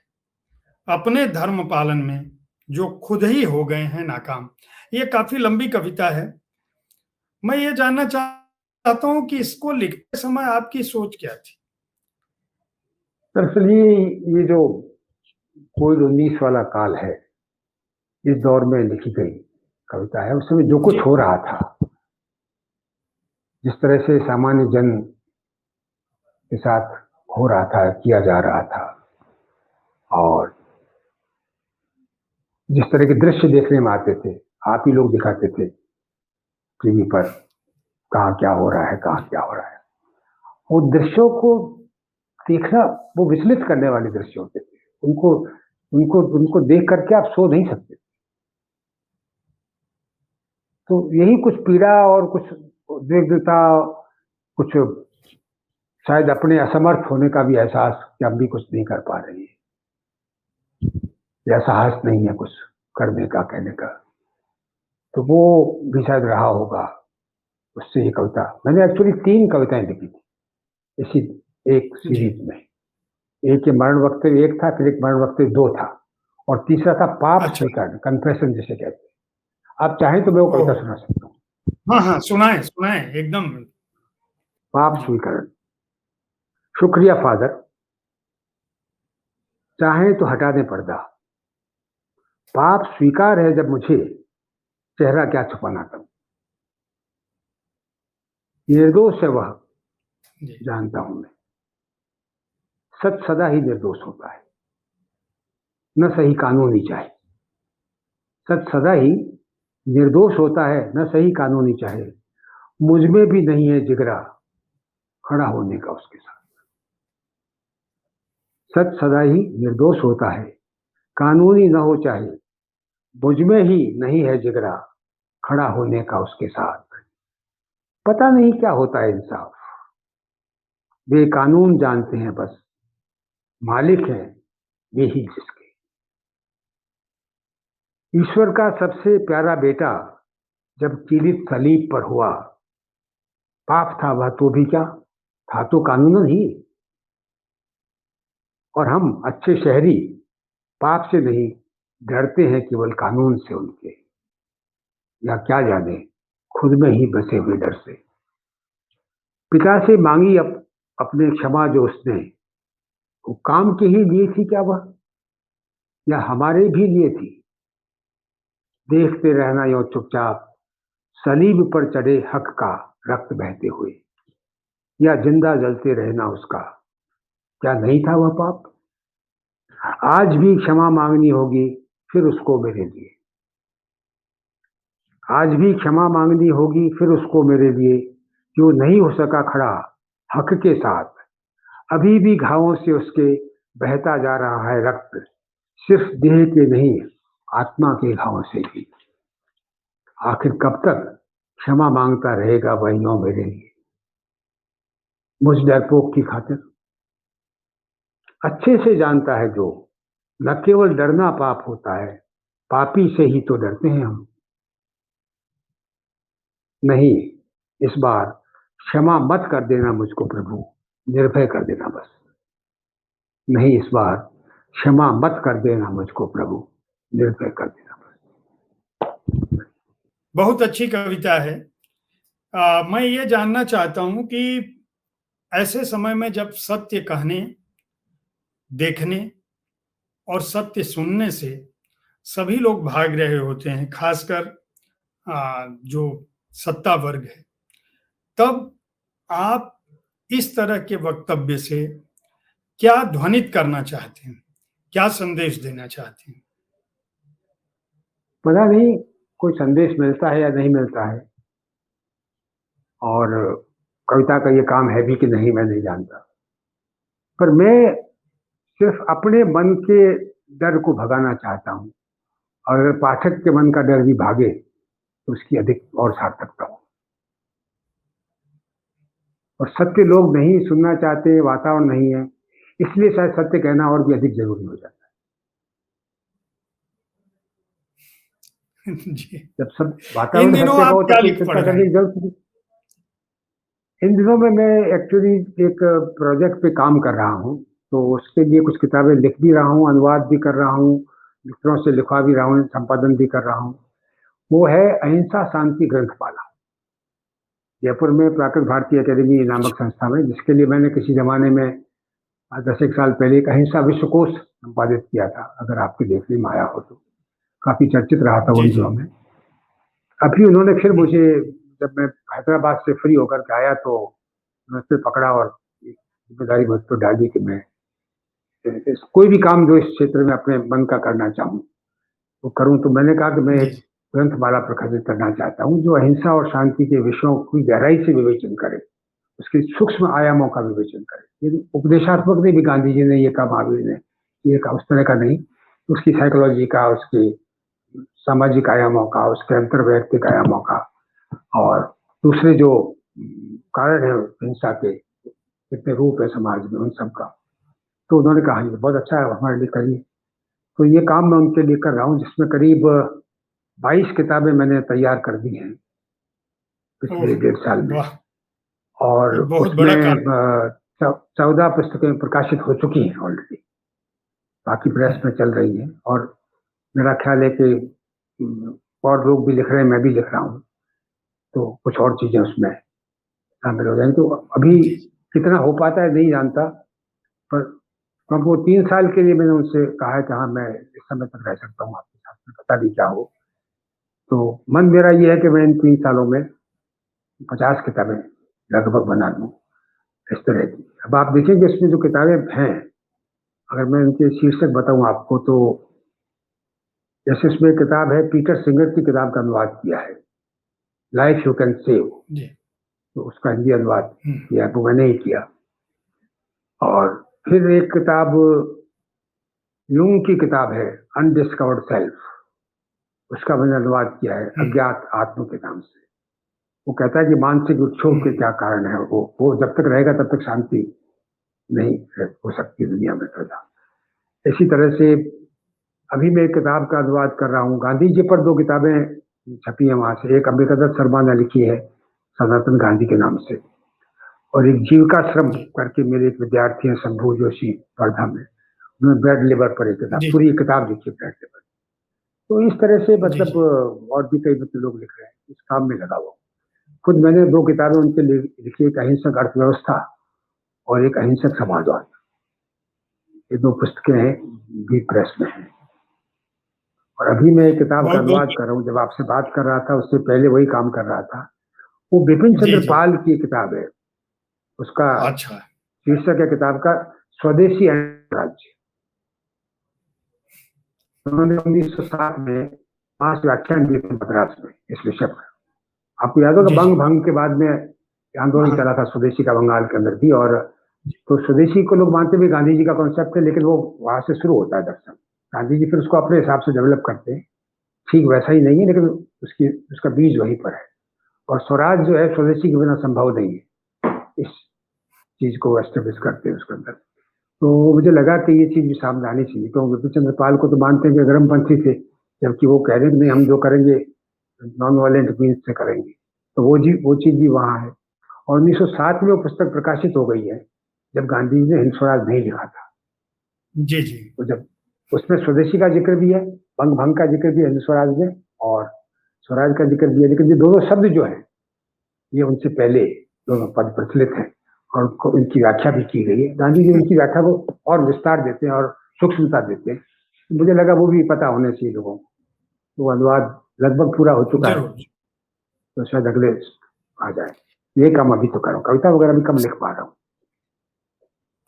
अपने धर्म पालन में जो खुद ही हो गए हैं नाकाम। ये काफी लंबी कविता है। मैं ये जानना चाहता हूं कि इसको लिखते समय आपकी सोच क्या थी?
दरअसल ये जो कोविड-19 वाला काल है, इस दौर में लिखी गई कविता है। उस समय जो कुछ हो रहा था, जिस तरह से सामान्य जन के साथ हो रहा था, किया जा रहा था, और जिस तरह के दृश्य देखने में आते थे, आप ही लोग दिखाते थे टीवी पर, कहाँ क्या हो रहा है, कहाँ क्या हो रहा है। वो दृश्यों को देखना, वो विचलित करने वाले दृश्य होते थे। उनको उनको उनको देख करके आप सो नहीं सकते। तो यही कुछ पीड़ा और कुछ उद्विग्नता, कुछ शायद अपने असमर्थ होने का भी एहसास कि हम भी कुछ नहीं कर पा रहे हैं, या साहस नहीं है कुछ करने का, कहने का, तो वो भी शायद रहा होगा। उससे ये कविता, मैंने एक्चुअली 3 कविताएं लिखी थी इसी एक सीरीज में। एक ये मरण वक्तव्य एक था, फिर एक मरण वक्तव्य 2 था, और तीसरा था पाप स्वीकार, कन्फेशन जिसे कहते हैं। आप चाहें तो मैं वो कविता सुना सकता हूँ।
हाँ हाँ, सुनाए सुनाए एकदम।
पाप स्वीकरण। शुक्रिया फादर, चाहे तो हटा दें पर्दा, पाप स्वीकार है जब मुझे, चेहरा क्या छुपाना तब। निर्दोष है वह, जानता हूं मैं, सच सदा ही निर्दोष होता है, न सही कानूनी चाहे। सच सदा ही निर्दोष होता है, न सही कानूनी चाहे। मुझ में भी नहीं है जिगरा खड़ा होने का उसके साथ। सच सदा ही निर्दोष होता है, कानूनी न हो चाहे। मुझ में ही नहीं है जिगरा खड़ा होने का उसके साथ। पता नहीं क्या होता है इंसाफ, वे कानून जानते हैं बस, मालिक है वे ही जिसके। ईश्वर का सबसे प्यारा बेटा जब कीलित सलीब पर हुआ, पाप था वह तो भी क्या, था तो कानूनन ही। और हम अच्छे शहरी पाप से नहीं डरते हैं, केवल कानून से उनके, या क्या जाने खुद में ही बसे हुए डर से। पिता से मांगी अपने क्षमा जो उसने, वो काम के ही लिए थी क्या वह, या हमारे भी लिए थी। देखते रहना यो चुपचाप, सलीब पर चढ़े हक का रक्त बहते हुए। या जिंदा जलते रहना उसका, क्या नहीं था वह पाप? आज भी क्षमा मांगनी होगी फिर उसको मेरे लिए, आज भी क्षमा मांगनी होगी फिर उसको मेरे लिए, जो नहीं हो सका खड़ा हक के साथ। अभी भी घावों से उसके बहता जा रहा है रक्त, सिर्फ देह के नहीं आत्मा के घावों से भी। आखिर कब तक क्षमा मांगता रहेगा वह यूं मेरे लिए, मुझ डरपोक की खातिर? अच्छे से जानता है जो न केवल डरना पाप होता है, पापी से ही तो डरते हैं हम। नहीं, इस बार क्षमा मत कर देना मुझको प्रभु, निर्भय कर देना बस। नहीं, इस बार क्षमा मत कर देना मुझको प्रभु, निर्भय कर देना बस।
बहुत अच्छी कविता है। मैं ये जानना चाहता हूं कि ऐसे समय में जब सत्य कहने, देखने और सत्य सुनने से सभी लोग भाग रहे होते हैं, खासकर जो सत्ता वर्ग है, तब आप इस तरह के वक्तव्य से क्या ध्वनित करना चाहते हैं, क्या संदेश देना चाहते हैं?
पता नहीं कोई संदेश मिलता है या नहीं मिलता है, और कविता का ये काम है भी कि नहीं मैं नहीं जानता, पर मैं सिर्फ अपने मन के डर को भगाना चाहता हूं, और अगर पाठक के मन का डर भी भागे तो उसकी अधिक और सार्थकता हो। और सत्य लोग नहीं सुनना चाहते, वातावरण नहीं है, इसलिए शायद सत्य कहना और भी अधिक जरूरी हो जाता है।
जी।
जब सब
इन
वातावरण
दिनों
सत्य का
आप
हो
क्या
तब फिर
लिख पढ़
सत्ता
रहे
करने
हैं?
की जरूरत नहीं। इन दिनों में मैं एक्चुअली एक प्रोजेक्ट पे काम कर रहा हूँ, तो उसके लिए कुछ किताबें लिख भी रहा हूँ, अनुवाद भी कर रहा हूँ, मित्रों से लिखवा भी रहा हूँ, संपादन भी कर रहा हूँ। वो है अहिंसा शांति ग्रंथमाला, जयपुर में प्राकृत भारती अकेडमी नामक संस्था में, जिसके लिए मैंने किसी जमाने में 10 एक साल पहले एक अहिंसा विश्वकोश संपादित किया था, अगर आपके देखने में आया हो तो। काफी चर्चित रहा था
जी
उन
जी।
दिनों में। अभी उन्होंने फिर मुझे, जब मैं हैदराबाद से फ्री होकर के आया तो उन्होंने फिर पकड़ा और जिम्मेदारी मुझ पर डाली कि मैं कोई भी काम जो इस क्षेत्र में अपने मन का करना चाहूँ वो करूँ। तो मैंने कहा कि मैं
जी
एक ग्रंथमाला प्रकाशित करना चाहता हूँ जो अहिंसा और शांति के विषयों की गहराई से विवेचन करे, उसके सूक्ष्म आयामों का विवेचन करे। ये उपदेशात्मक नहीं भी गांधी जी ने ये कहा, महावीर ने ये कहा, उस तरह का नहीं, उसकी साइकोलॉजी का, उसके सामाजिक आयामों का, उसके अंतर वैयक्तिक आयामों का, और दूसरे जो कारण है हिंसा के, कितने रूप है समाज में, उन सब का। तो उन्होंने कहा ये बहुत अच्छा है, हमारे लिए करिए। तो ये काम मैं उनके लिए कर रहा हूँ, जिसमें करीब 22 किताबें मैंने तैयार कर दी हैं
ओह,
पिछले 1.5 साल में,
वाह,
और
ये बहुत बड़ा
उसमें
काम।
14 पुस्तकें प्रकाशित हो चुकी हैं ऑलरेडी, बाकी प्रेस में चल रही है। और मेरा ख्याल है कि और लोग भी लिख रहे हैं, मैं भी लिख रहा हूँ, तो कुछ और चीजें उसमें शामिल हो जाएंगी। तो अभी
जी
कितना हो पाता है नहीं जानता, पर क्योंकि वो 3 साल के लिए मैंने उनसे कहा है कि हाँ मैं इस समय तक रह सकता हूँ आपके साथ में, पता नहीं क्या हो। तो मन मेरा ये है कि मैं इन 3 सालों में 50 किताबें लगभग बना दूं इस तरह की। अब आप देखेंगे इसमें जो किताबें हैं, अगर मैं उनके शीर्षक बताऊं आपको, तो जैसे इसमें एक किताब है, पीटर सिंगर की किताब का अनुवाद किया है, लाइफ यू कैन सेव,
जी।
तो उसका हिंदी अनुवाद किया वो मैंने ही किया। और फिर एक किताब यूं की किताब है, अनडिस्कवर्ड सेल्फ, उसका मैंने अनुवाद किया है अज्ञात आत्म के नाम से। वो कहता है कि मानसिक विक्षोभ के क्या कारण है, वो जब तक रहेगा तब तक शांति नहीं हो सकती दुनिया में पैदा। इसी तरह से अभी मैं एक किताब का अनुवाद कर रहा हूँ, गांधी जी पर 2 किताबें छपी हैं वहां से। एक अम्बिकादत्त शर्मा ने लिखी है सनातन गांधी के नाम से, और एक जीविका श्रम करके मेरे एक विद्यार्थी हैं शंभू जोशी वर्धा में, उन्होंने ब्रेड लिवर पर एक किताब,
जी
पूरी किताब लिखी ब्रेड लिवर। तो इस तरह से
जी
मतलब
जी।
और भी कई लोग लिख रहे हैं, इस काम में लगा हुआ। खुद मैंने 2 किताबें उनके लिए लिखी, एक अहिंसक अर्थव्यवस्था और एक अहिंसक समाजवाद। ये 2 पुस्तकें हैं, भी प्रेस में हैं। और अभी मैं एक किताब का
बहुत
अनुवाद
बहुत।
कर रहा हूँ, जब आपसे बात कर रहा था उससे पहले वही काम कर रहा था। वो बिपिन
जी
चंद्र
जी।
पाल की किताब है, उसका
अच्छा।
शीर्षक है किताब का स्वदेशी राज्य। उन्होंने 1907 में 5 व्याख्यान दिए थे मद्रास में इस विषय पर। आपको याद होगा
जी,
बंग
जी।
भंग के बाद में आंदोलन
हाँ,
चला था स्वदेशी का बंगाल के अंदर भी, और तो स्वदेशी को लोग मानते भी गांधी जी का कॉन्सेप्ट है, लेकिन वो वहां से शुरू होता है दरअसल। गांधी जी फिर उसको अपने हिसाब से डेवलप करते हैं, ठीक वैसा ही नहीं है, लेकिन उसकी उसका बीज वहीं पर है। और स्वराज जो है स्वदेशी के बिना संभव नहीं है, इस चीज को एस्टेब्लिश करते हैं उसके अंदर। तो मुझे लगा कि ये चीज भी सामने आनी चाहिए, क्योंकि विपिन चंद्र पाल को तो मानते हैं कि अग्रमपंथी थे, जबकि वो कह रहे हैं कि नहीं, हम जो करेंगे नॉन वायलेंट मीन्स से करेंगे। तो वो चीज भी वहां है। और 1907 में वो पुस्तक प्रकाशित हो गई है, जब गांधी जी ने हिंद स्वराज नहीं लिखा था।
जी, जी।
तो जब उसमें स्वदेशी का जिक्र भी है, बंग भंग का जिक्र भी है हिंद स्वराज में, और स्वराज का जिक्र भी है, लेकिन ये दोनों शब्द जो है ये उनसे पहले दोनों पद प्रचलित हैं, और इनकी व्याख्या भी की गई है। गांधी जी उनकी व्याख्या को और विस्तार देते हैं और सूक्ष्मता देते हैं। मुझे लगा वो भी पता होने चाहिए लोगों को। तो अनुवाद लगभग पूरा हो चुका है,
ज़रूर।
तो शायद अगले आ जाए। ये काम अभी तो कर रहा हूँ, कविता वगैरह भी कम लिख पा रहा हूँ।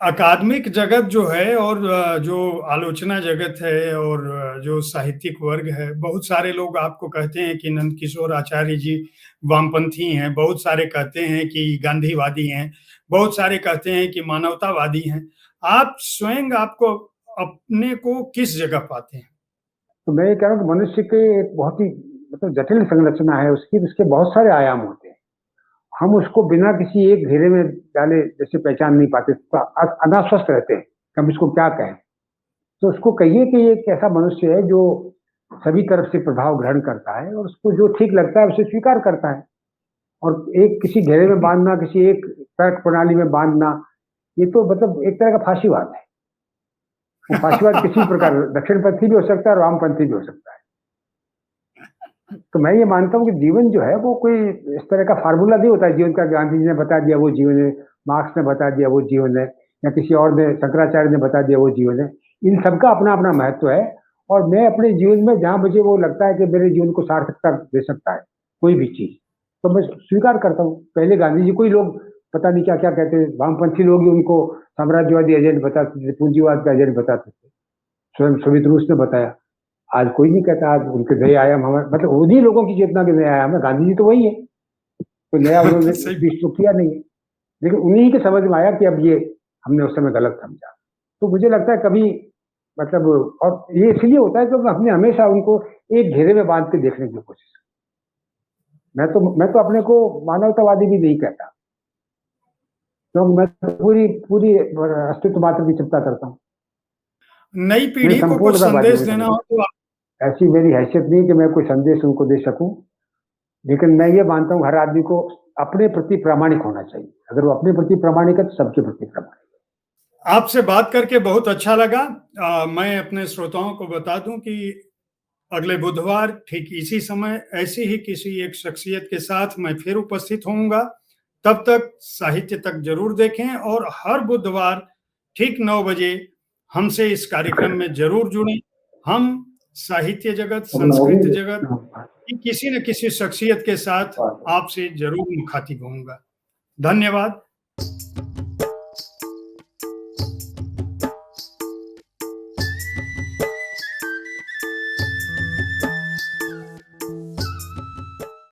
अकादमिक जगत जो है और जो आलोचना जगत है और जो साहित्यिक वर्ग है, बहुत सारे लोग आपको कहते हैं कि नंदकिशोर आचार्य जी वामपंथी हैं, बहुत सारे कहते हैं कि गांधीवादी हैं, बहुत सारे कहते हैं कि मानवतावादी हैं। आप स्वयं आपको अपने को किस जगह पाते हैं?
तो मैं ये कह रहा हूँ कि मनुष्य के एक बहुत ही मतलब जटिल संरचना है उसकी, उसके बहुत सारे आयाम होते हैं। हम उसको बिना किसी एक घेरे में डाले जैसे पहचान नहीं पाते, तो अनास्वस्थ रहते हैं कि हम इसको क्या कहें। तो उसको कहिए कि ये एक ऐसा मनुष्य है जो सभी तरफ से प्रभाव ग्रहण करता है, और उसको जो ठीक लगता है उसे स्वीकार करता है। और एक किसी घेरे में बांधना, किसी एक तर्क प्रणाली में बांधना, ये तो मतलब एक तरह का फांसीवाद है। वो फांसीवाद किसी प्रकार दक्षिणपंथी भी हो सकता है और वामपंथी भी हो सकता है। तो मैं ये मानता हूँ कि जीवन जो है वो कोई इस तरह का फार्मूला नहीं होता है जीवन का, गांधी जी ने बता दिया वो जीवन है, मार्क्स ने बता दिया वो जीवन है, या किसी और ने, शंकराचार्य ने बता दिया वो जीवन है। इन सबका अपना अपना महत्व है, और मैं अपने जीवन में जहां मुझे वो लगता है कि मेरे जीवन को सार्थकता दे सकता है कोई भी चीज, तो मैं स्वीकार करता हूँ। पहले गांधी जी को ही लोग पता नहीं क्या क्या कहते थे, वामपंथी लोग ही उनको साम्राज्यवादी एजेंट बताते थे, पूंजीवाद का एजेंट बताते थे। स्वयं सोवियत रूस ने बताया। आज कोई नहीं कहता, आज उनके नए आयाम हमारे मतलब उन्हीं लोगों की चेतना के नए आयाम है। गांधी जी तो वही है, कोई नया उन्होंने
सही
स्पीच तो किया नहीं है, लेकिन उन्हीं के समझ में आया कि अब ये हमने उस समय गलत समझा। तो मुझे लगता है कभी मतलब, और ये इसलिए होता है क्योंकि हमने हमेशा उनको एक घेरे में बांध के देखने की कोशिश की। मैं तो अपने को मानवतावादी भी नहीं कहता, क्योंकि मैं तो पूरी पूरी अस्तित्व मात्र की चिंता करता हूँ।
नई
मैं
पीढ़ी को कुछ
संपूर्णतावादी
संदेश
हूँ
देना
समझ,
हो तो
ऐसी मेरी हैसियत नहीं कि मैं कोई संदेश उनको दे सकूं, लेकिन मैं ये मानता हूँ हर आदमी को अपने प्रति प्रामाणिक होना चाहिए। अगर वो अपने प्रति प्रामाणिक है तो सबके प्रति प्रामाणिक।
आपसे बात करके बहुत अच्छा लगा। मैं अपने श्रोताओं को बता दूं कि अगले बुधवार ठीक इसी समय ऐसी ही किसी एक शख्सियत के साथ मैं फिर उपस्थित होऊंगा। तब तक साहित्य तक जरूर देखें और हर बुधवार ठीक 9 बजे हमसे इस कार्यक्रम में जरूर जुड़ें। हम साहित्य जगत, संस्कृत जगत की किसी न किसी शख्सियत के साथ आपसे जरूर मुखातिब होऊंगा। धन्यवाद।